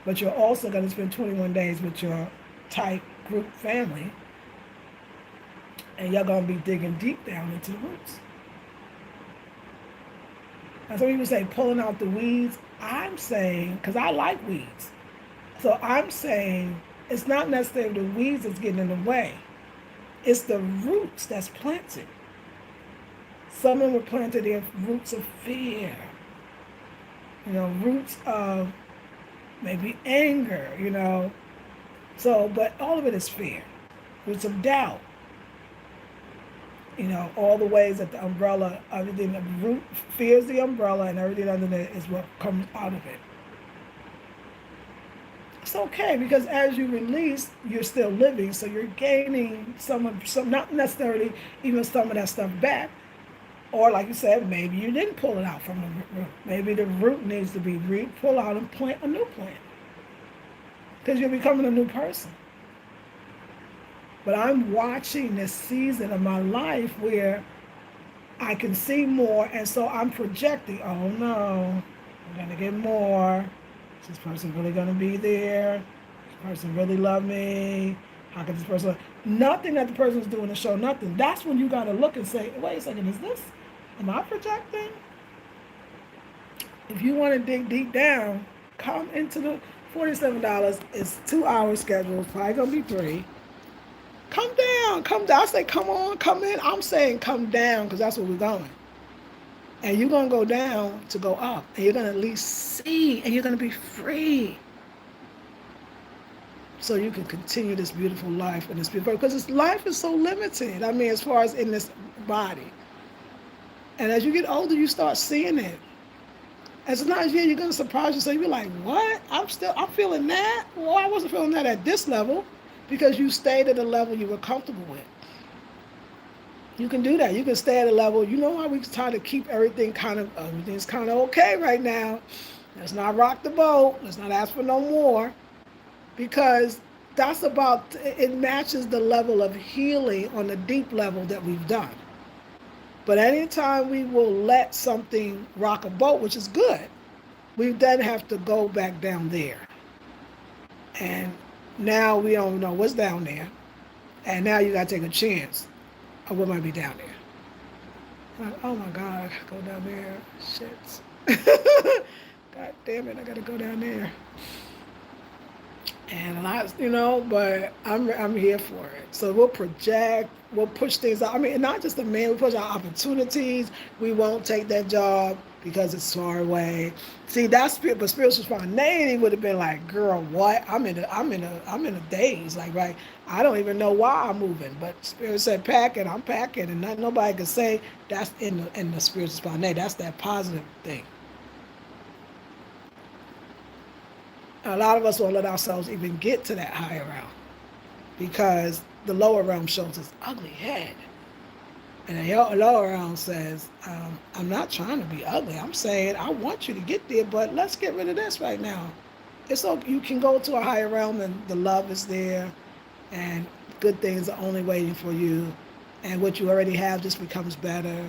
But you're also going to spend 21 days with your tight group family. And you're going to be digging deep down into the roots. And some people say pulling out the weeds. I'm saying, because I like weeds. So I'm saying it's not necessarily the weeds that's getting in the way. It's the roots that's planted. Some of them were planted in roots of fear. Roots of maybe anger, So, but all of it is fear. Roots of doubt. All the ways that the umbrella, everything, the root, fear is the umbrella and everything under it is what comes out of it. It's okay because as you release, you're still living, so you're gaining some, not necessarily even some of that stuff back. Or like you said, maybe you didn't pull it out from the root. Maybe the root needs to be pulled out and plant a new plant. Because you're becoming a new person. But I'm watching this season of my life where I can see more, and so I'm projecting, oh no, I'm going to get more. Is this person really going to be there? This person really love me? How can this person... Nothing that the person's doing to show nothing. That's when you got to look and say, wait a second, am I projecting? If you want to dig deep down, come into the $47. It's 2 hour schedule. It's probably going to be 3. Come down. I say, come on, come in. I'm saying come down because that's where we're going. And you're going to go down to go up. And you're going to at least see, and you're going to be free. So so you can continue this beautiful life and this beautiful, because this life is so limited. I mean, as far as in this body. And as you get older, you start seeing it. And sometimes, yeah, you're gonna surprise yourself. You're like, what? I'm feeling that? Well, I wasn't feeling that at this level, because you stayed at a level you were comfortable with. You can do that. You can stay at a level. You know why we try to keep everything's kind of okay right now. Let's not rock the boat. Let's not ask for no more, because that's about, it matches the level of healing on the deep level that we've done. But anytime we will let something rock a boat, which is good, we then have to go back down there. And now we don't know what's down there. And now you got to take a chance of what might be down there. Like, oh my God, I got to go down there. Shit. God damn it, I got to go down there. And a lot, but I'm here for it. So we'll project, we'll push things out. I mean, not just the man, we push our opportunities. We won't take that job because it's far away. See, that's but spiritual spontaneity would have been like, girl, what? I'm in a daze. Like, right? I don't even know why I'm moving. But Spirit said packing, I'm packing, and nobody can say that's in the spiritual spontaneity. That's that positive thing. A lot of us won't let ourselves even get to that higher realm, because the lower realm shows its ugly head. And the lower realm says, I'm not trying to be ugly. I'm saying I want you to get there, but let's get rid of this right now. It's okay. You can go to a higher realm and the love is there and good things are only waiting for you. And what you already have just becomes better.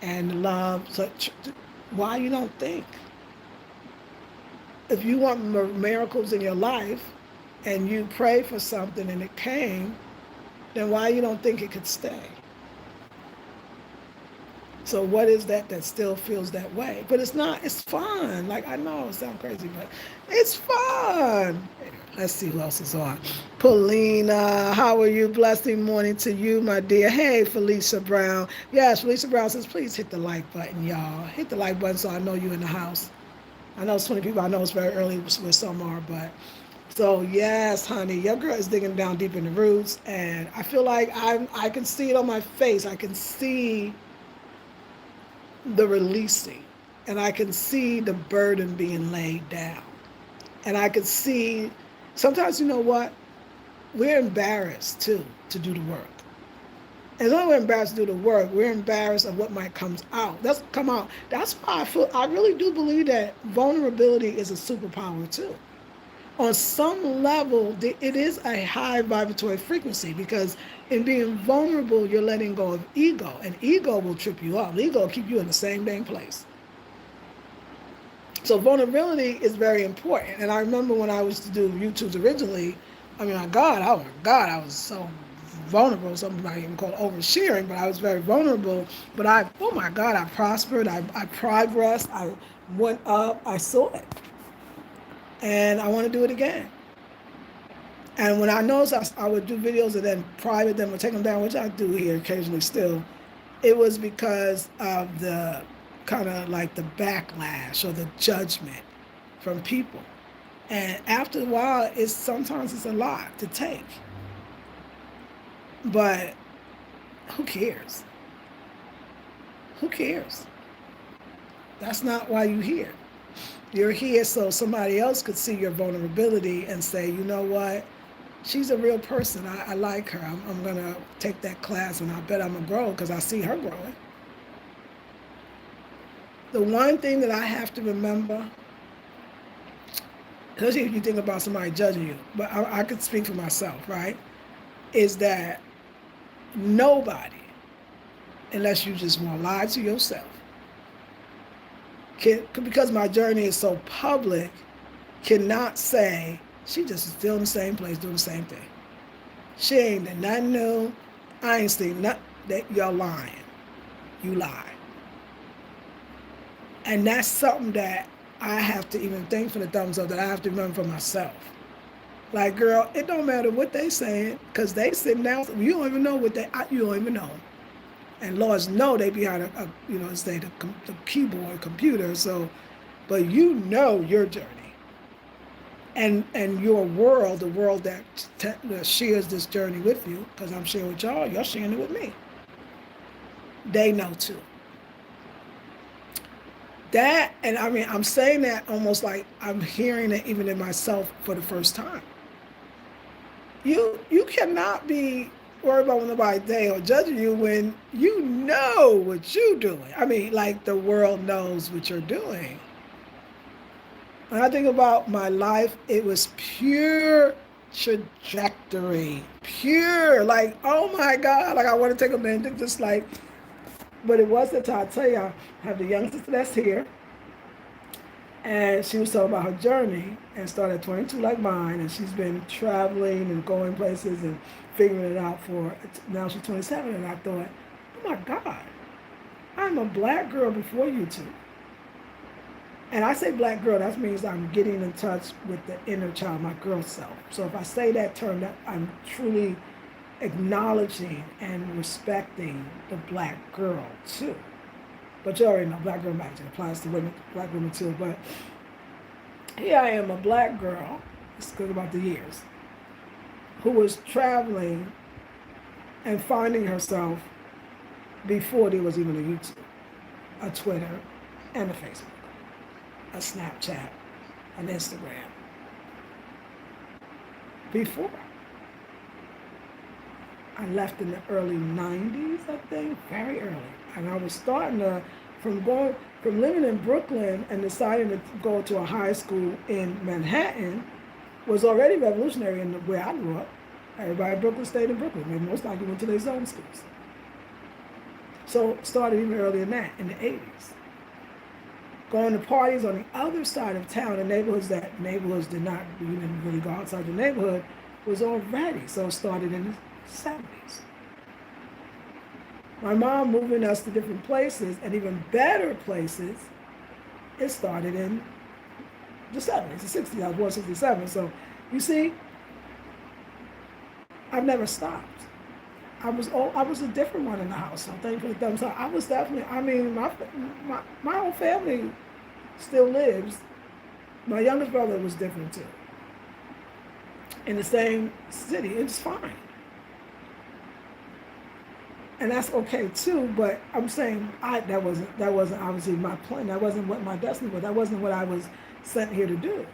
And the love, so why you don't think? If you want miracles in your life and you pray for something and it came, then why you don't think it could stay? So what is that still feels that way? But it's not, it's fun. Like, I know it sounds crazy, but it's fun. Let's see who else is on. Paulina, how are you? Blessing morning to you, my dear. Hey, Felicia Brown. Yes, Felicia Brown says, please hit the like button, y'all. Hit the like button so I know you're in the house. I know it's 20 people. I know it's very early where some are, but so yes, honey, your girl is digging down deep in the roots, and I feel like I can see it on my face. I can see the releasing, and I can see the burden being laid down, and I can see sometimes, you know what, we're embarrassed too to do the work. As long as we're embarrassed to do the work, we're embarrassed of what might come out. That's why I really do believe that vulnerability is a superpower too. On some level, it is a high vibratory frequency, because in being vulnerable, you're letting go of ego, and ego will trip you up. Ego will keep you in the same dang place. So vulnerability is very important. And I remember when I was to do YouTubes originally, I was so vulnerable. Some might even call it oversharing, but I was very vulnerable. But I prospered, I progressed, I went up, I saw it. And I want to do it again. And when I noticed I would do videos and then private them or take them down, which I do here occasionally still, it was because of the kind of like the backlash or the judgment from people. And after a while, sometimes it's a lot to take. But who cares? Who cares? That's not why you're here. You're here so somebody else could see your vulnerability and say, you know what? She's a real person. I like her. I'm going to take that class, and I bet I'm going to grow because I see her growing. The one thing that I have to remember, especially if you think about somebody judging you, but I could speak for myself, right, is that nobody, unless you just want to lie to yourself, because my journey is so public, cannot say she just is still in the same place doing the same thing. She ain't done nothing new. I ain't seen nothing. That you're lying. You lie. And that's something that I have to even think for the thumbs up, that I have to remember for myself. Like, girl, it don't matter what they saying, because they sitting down, you don't even know you don't even know. And lawyers know they behind say the keyboard computer. So, but you know your journey. and your world, the world that shares this journey with you, because I'm sharing with y'all, you're sharing it with me. They know too. That, and I mean, I'm saying that almost like I'm hearing it even in myself for the first time. You cannot be worried about what nobody day or judging you when you know what you're doing. I mean, like the world knows what you're doing. When I think about my life, it was pure trajectory. Pure. Like, oh my God. Like, I want to take a minute, just like, but it wasn't until I tell you, I have the young sister that's here, and she was talking about her journey and started at 22 like mine, and she's been traveling and going places and figuring it out for, now she's 27, and I thought, oh my God, I'm a black girl before you two. And I say black girl, that means I'm getting in touch with the inner child, my girl self. So if I say that term, that I'm truly acknowledging and respecting the black girl too. But you already know black girl magic applies to women, black women too. But here I am, a black girl, it's good about the years, who was traveling and finding herself before there was even a YouTube, a Twitter, and a Facebook, a Snapchat, an Instagram. Before. I left in the early 90s, I think, very early. And I was starting to, from living in Brooklyn and deciding to go to a high school in Manhattan was already revolutionary in where I grew up. Everybody in Brooklyn stayed in Brooklyn. Maybe most likely went to their zone schools. So started even earlier than that, in the 80s. Going to parties on the other side of town in neighborhoods did not, you didn't really go outside the neighborhood, was already. So it started in the 70s. My mom moving us to different places and even better places, it started in the 70s, the 60s. I was born 67. So you see, I've never stopped. I was a different one in the house. So thank you for the thumbs up. I was definitely, I mean, my whole family still lives. My youngest brother was different too. In the same city, it's fine. And that's okay too, but I'm saying that wasn't obviously my plan. That wasn't what my destiny was. That wasn't what I was sent here to do.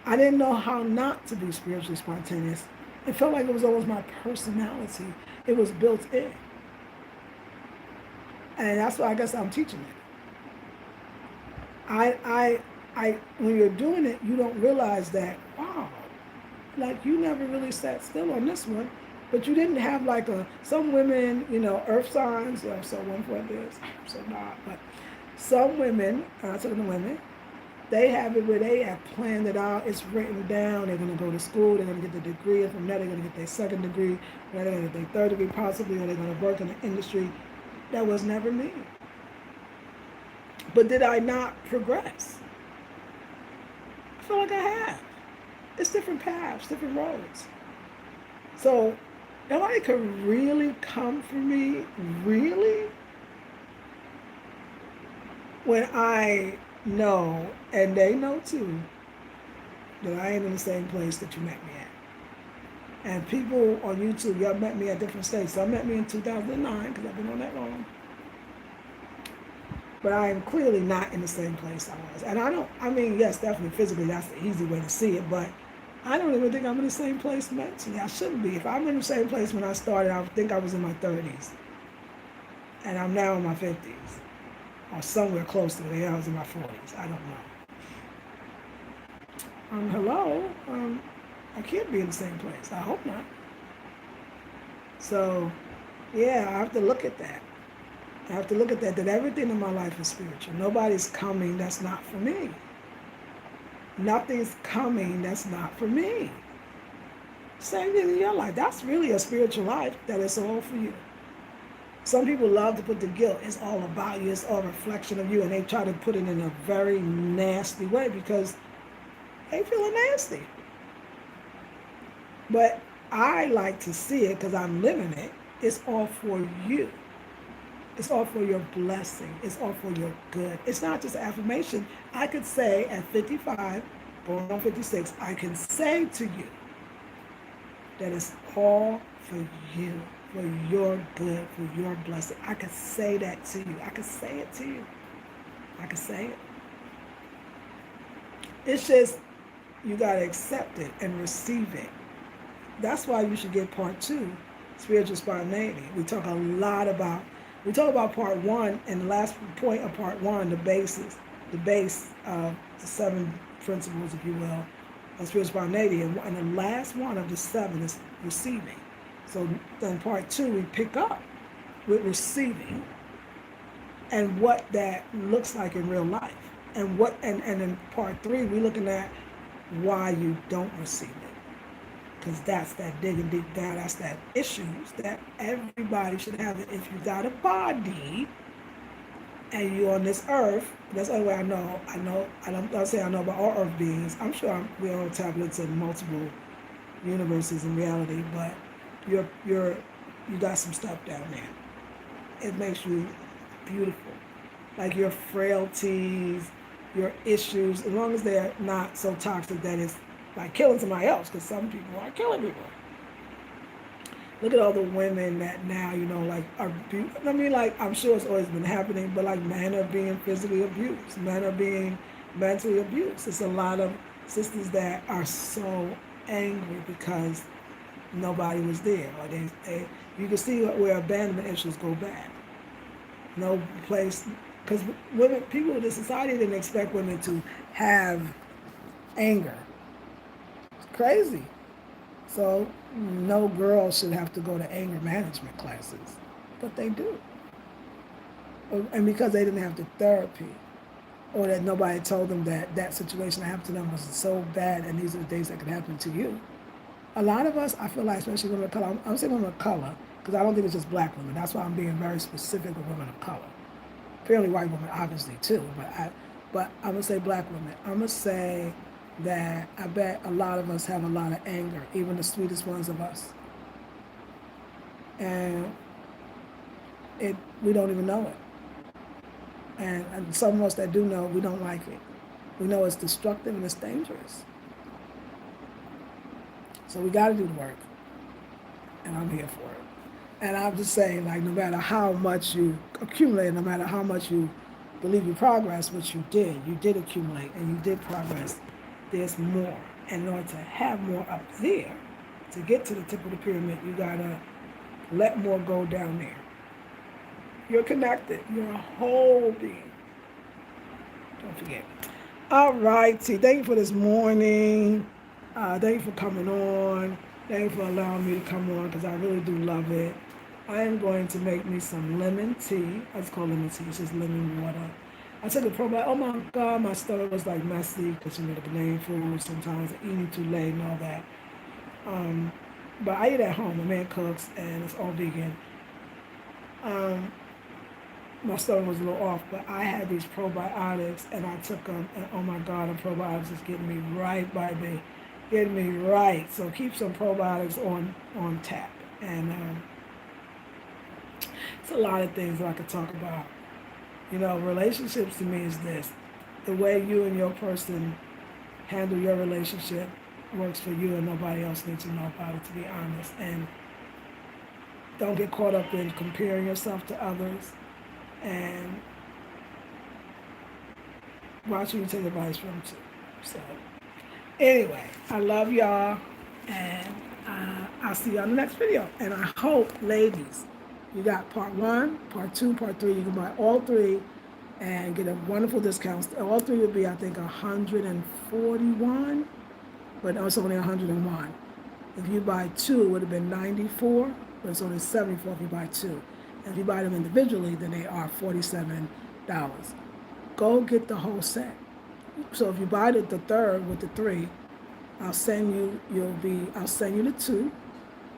I didn't know how not to be spiritually spontaneous. It felt like it was almost my personality. It was built in. And that's why I guess I'm teaching it. When you're doing it, you don't realize that, wow, like you never really sat still on this one, but you didn't have like some women, earth signs, so one for this, so not, but some women, I'm talking to women, they have it where they have planned it out. It's written down. They're going to go to school. They're going to get the degree. And from there, they're going to get their second degree. They're going to get their third degree possibly, or they're going to work in the industry. That was never me. But did I not progress? I feel like I have. It's different paths, different roads. So nobody could really come for me, really, when I know, and they know too, that I ain't in the same place that you met me at. And people on YouTube, y'all met me at different stages. Some met me in 2009, because I've been on that long. But I am clearly not in the same place I was. And yes, definitely physically, that's the easy way to see it, but I don't even think I'm in the same place mentally. I shouldn't be. If I'm in the same place when I started, I would think I was in my 30s. And I'm now in my 50s. Or somewhere close to there. I was in my 40s. I don't know. Hello? I can't be in the same place. I hope not. So, yeah, I have to look at that. That everything in my life is spiritual. Nobody's coming that's not for me. Nothing's coming that's not for me. Same thing in your life. That's really a spiritual life, that it's all for you. Some people love to put the guilt. It's all about you. It's all a reflection of you. And they try to put it in a very nasty way because they feel nasty. But I like to see it because I'm living it. It's all for you. It's all for your blessing. It's all for your good. It's not just affirmation. I could say at 55, going on 56, I can say to you that it's all for you, for your good, for your blessing. I could say that to you. I could say it to you. I could say it. It's just you got to accept it and receive it. That's why you should get part two, spiritual spontaneity. We talk about part one, and the last point of part one, the base of the seven principles, if you will, of spiritual spontaneity. And the last one of the seven is receiving. So then part two, we pick up with receiving and what that looks like in real life. And in part three, we're looking at why you don't receive it. Because that's that digging deep down, that's that issues that everybody should have. It. If you got a body and you're on this earth, that's the only way I don't say I know about all earth beings. I'm sure we're on tablets in multiple universes in reality, but you got some stuff down there. It makes you beautiful. Like your frailties, your issues, as long as they're not so toxic that it's like killing somebody else, because some people are killing people. Look at all the women that now, like like I'm sure it's always been happening, but like men are being physically abused, men are being mentally abused. It's a lot of sisters that are so angry because nobody was there, or you can see where abandonment issues go bad. No place, because people in the society didn't expect women to have anger. It's crazy. So no girl should have to go to anger management classes, but they do. And because they didn't have the therapy, or that nobody told them that that situation that happened to them was so bad and these are the things that could happen to you. A lot of us, I feel like, especially women of color, I'm saying women of color, because I don't think it's just black women. That's why I'm being very specific with women of color. Apparently white women, obviously, too, but I'm going to say black women. I'm going to say that I bet a lot of us have a lot of anger, even the sweetest ones of us. And we don't even know it. And some of us that do know, we don't like it. We know it's destructive and it's dangerous. So we got to do the work. And I'm here for it. And I'm just saying, like, no matter how much you accumulate, no matter how much you believe you progress, which you did accumulate and you did progress, there's more. And in order to have more up there, to get to the tip of the pyramid, you got to let more go down there. You're connected. You're a whole being. Don't forget. All righty. Thank you for this morning. Thank you for coming on. Thank you for allowing me to come on because I really do love it. I am going to make me some lemon tea. It's called lemon tea. It's just lemon water. I took a probiotic. Oh my God, my stomach was like messy because the Canadian food sometimes eating too late and all that. But I eat at home. My man cooks and it's all vegan. My stomach was a little off, but I had these probiotics and I took them, and oh my God, the probiotics is getting me right, baby, getting me right. So keep some probiotics on tap, and it's a lot of things that I could talk about. Relationships to me is this: the way you and your person handle your relationship works for you, and nobody else needs to know about it. To be honest, and don't get caught up in comparing yourself to others. And watch who you take advice from too. So, anyway, I love y'all, and I'll see you on the next video. And I hope, ladies, you got part one, part two, part three. You can buy all three and get a wonderful discount. All three would be, I think, 141, but it's only 101. If you buy two, it would have been 94, but it's only 74 if you buy two. And if you buy them individually, then they are $47. Go get the whole set. So if you buy the third with the three, I'll send you the two,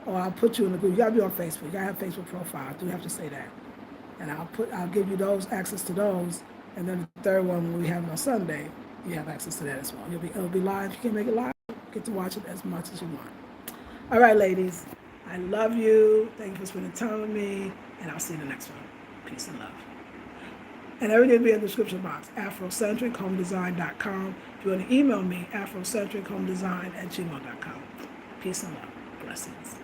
or I'll put you in the group. You gotta be on Facebook. You gotta have a Facebook profile. I do have to say that. And I'll give you access to those. And then the third one, when we have it on Sunday, you have access to that as well. It'll be live. If you can't make it live, get to watch it as much as you want. All right, ladies. I love you. Thank you for spending time with me. And I'll see you in the next one. Peace and love. And everything will be in the description box, afrocentrichomedesign.com. If you want to email me, afrocentrichomedesign@gmail.com. Peace and love. Blessings.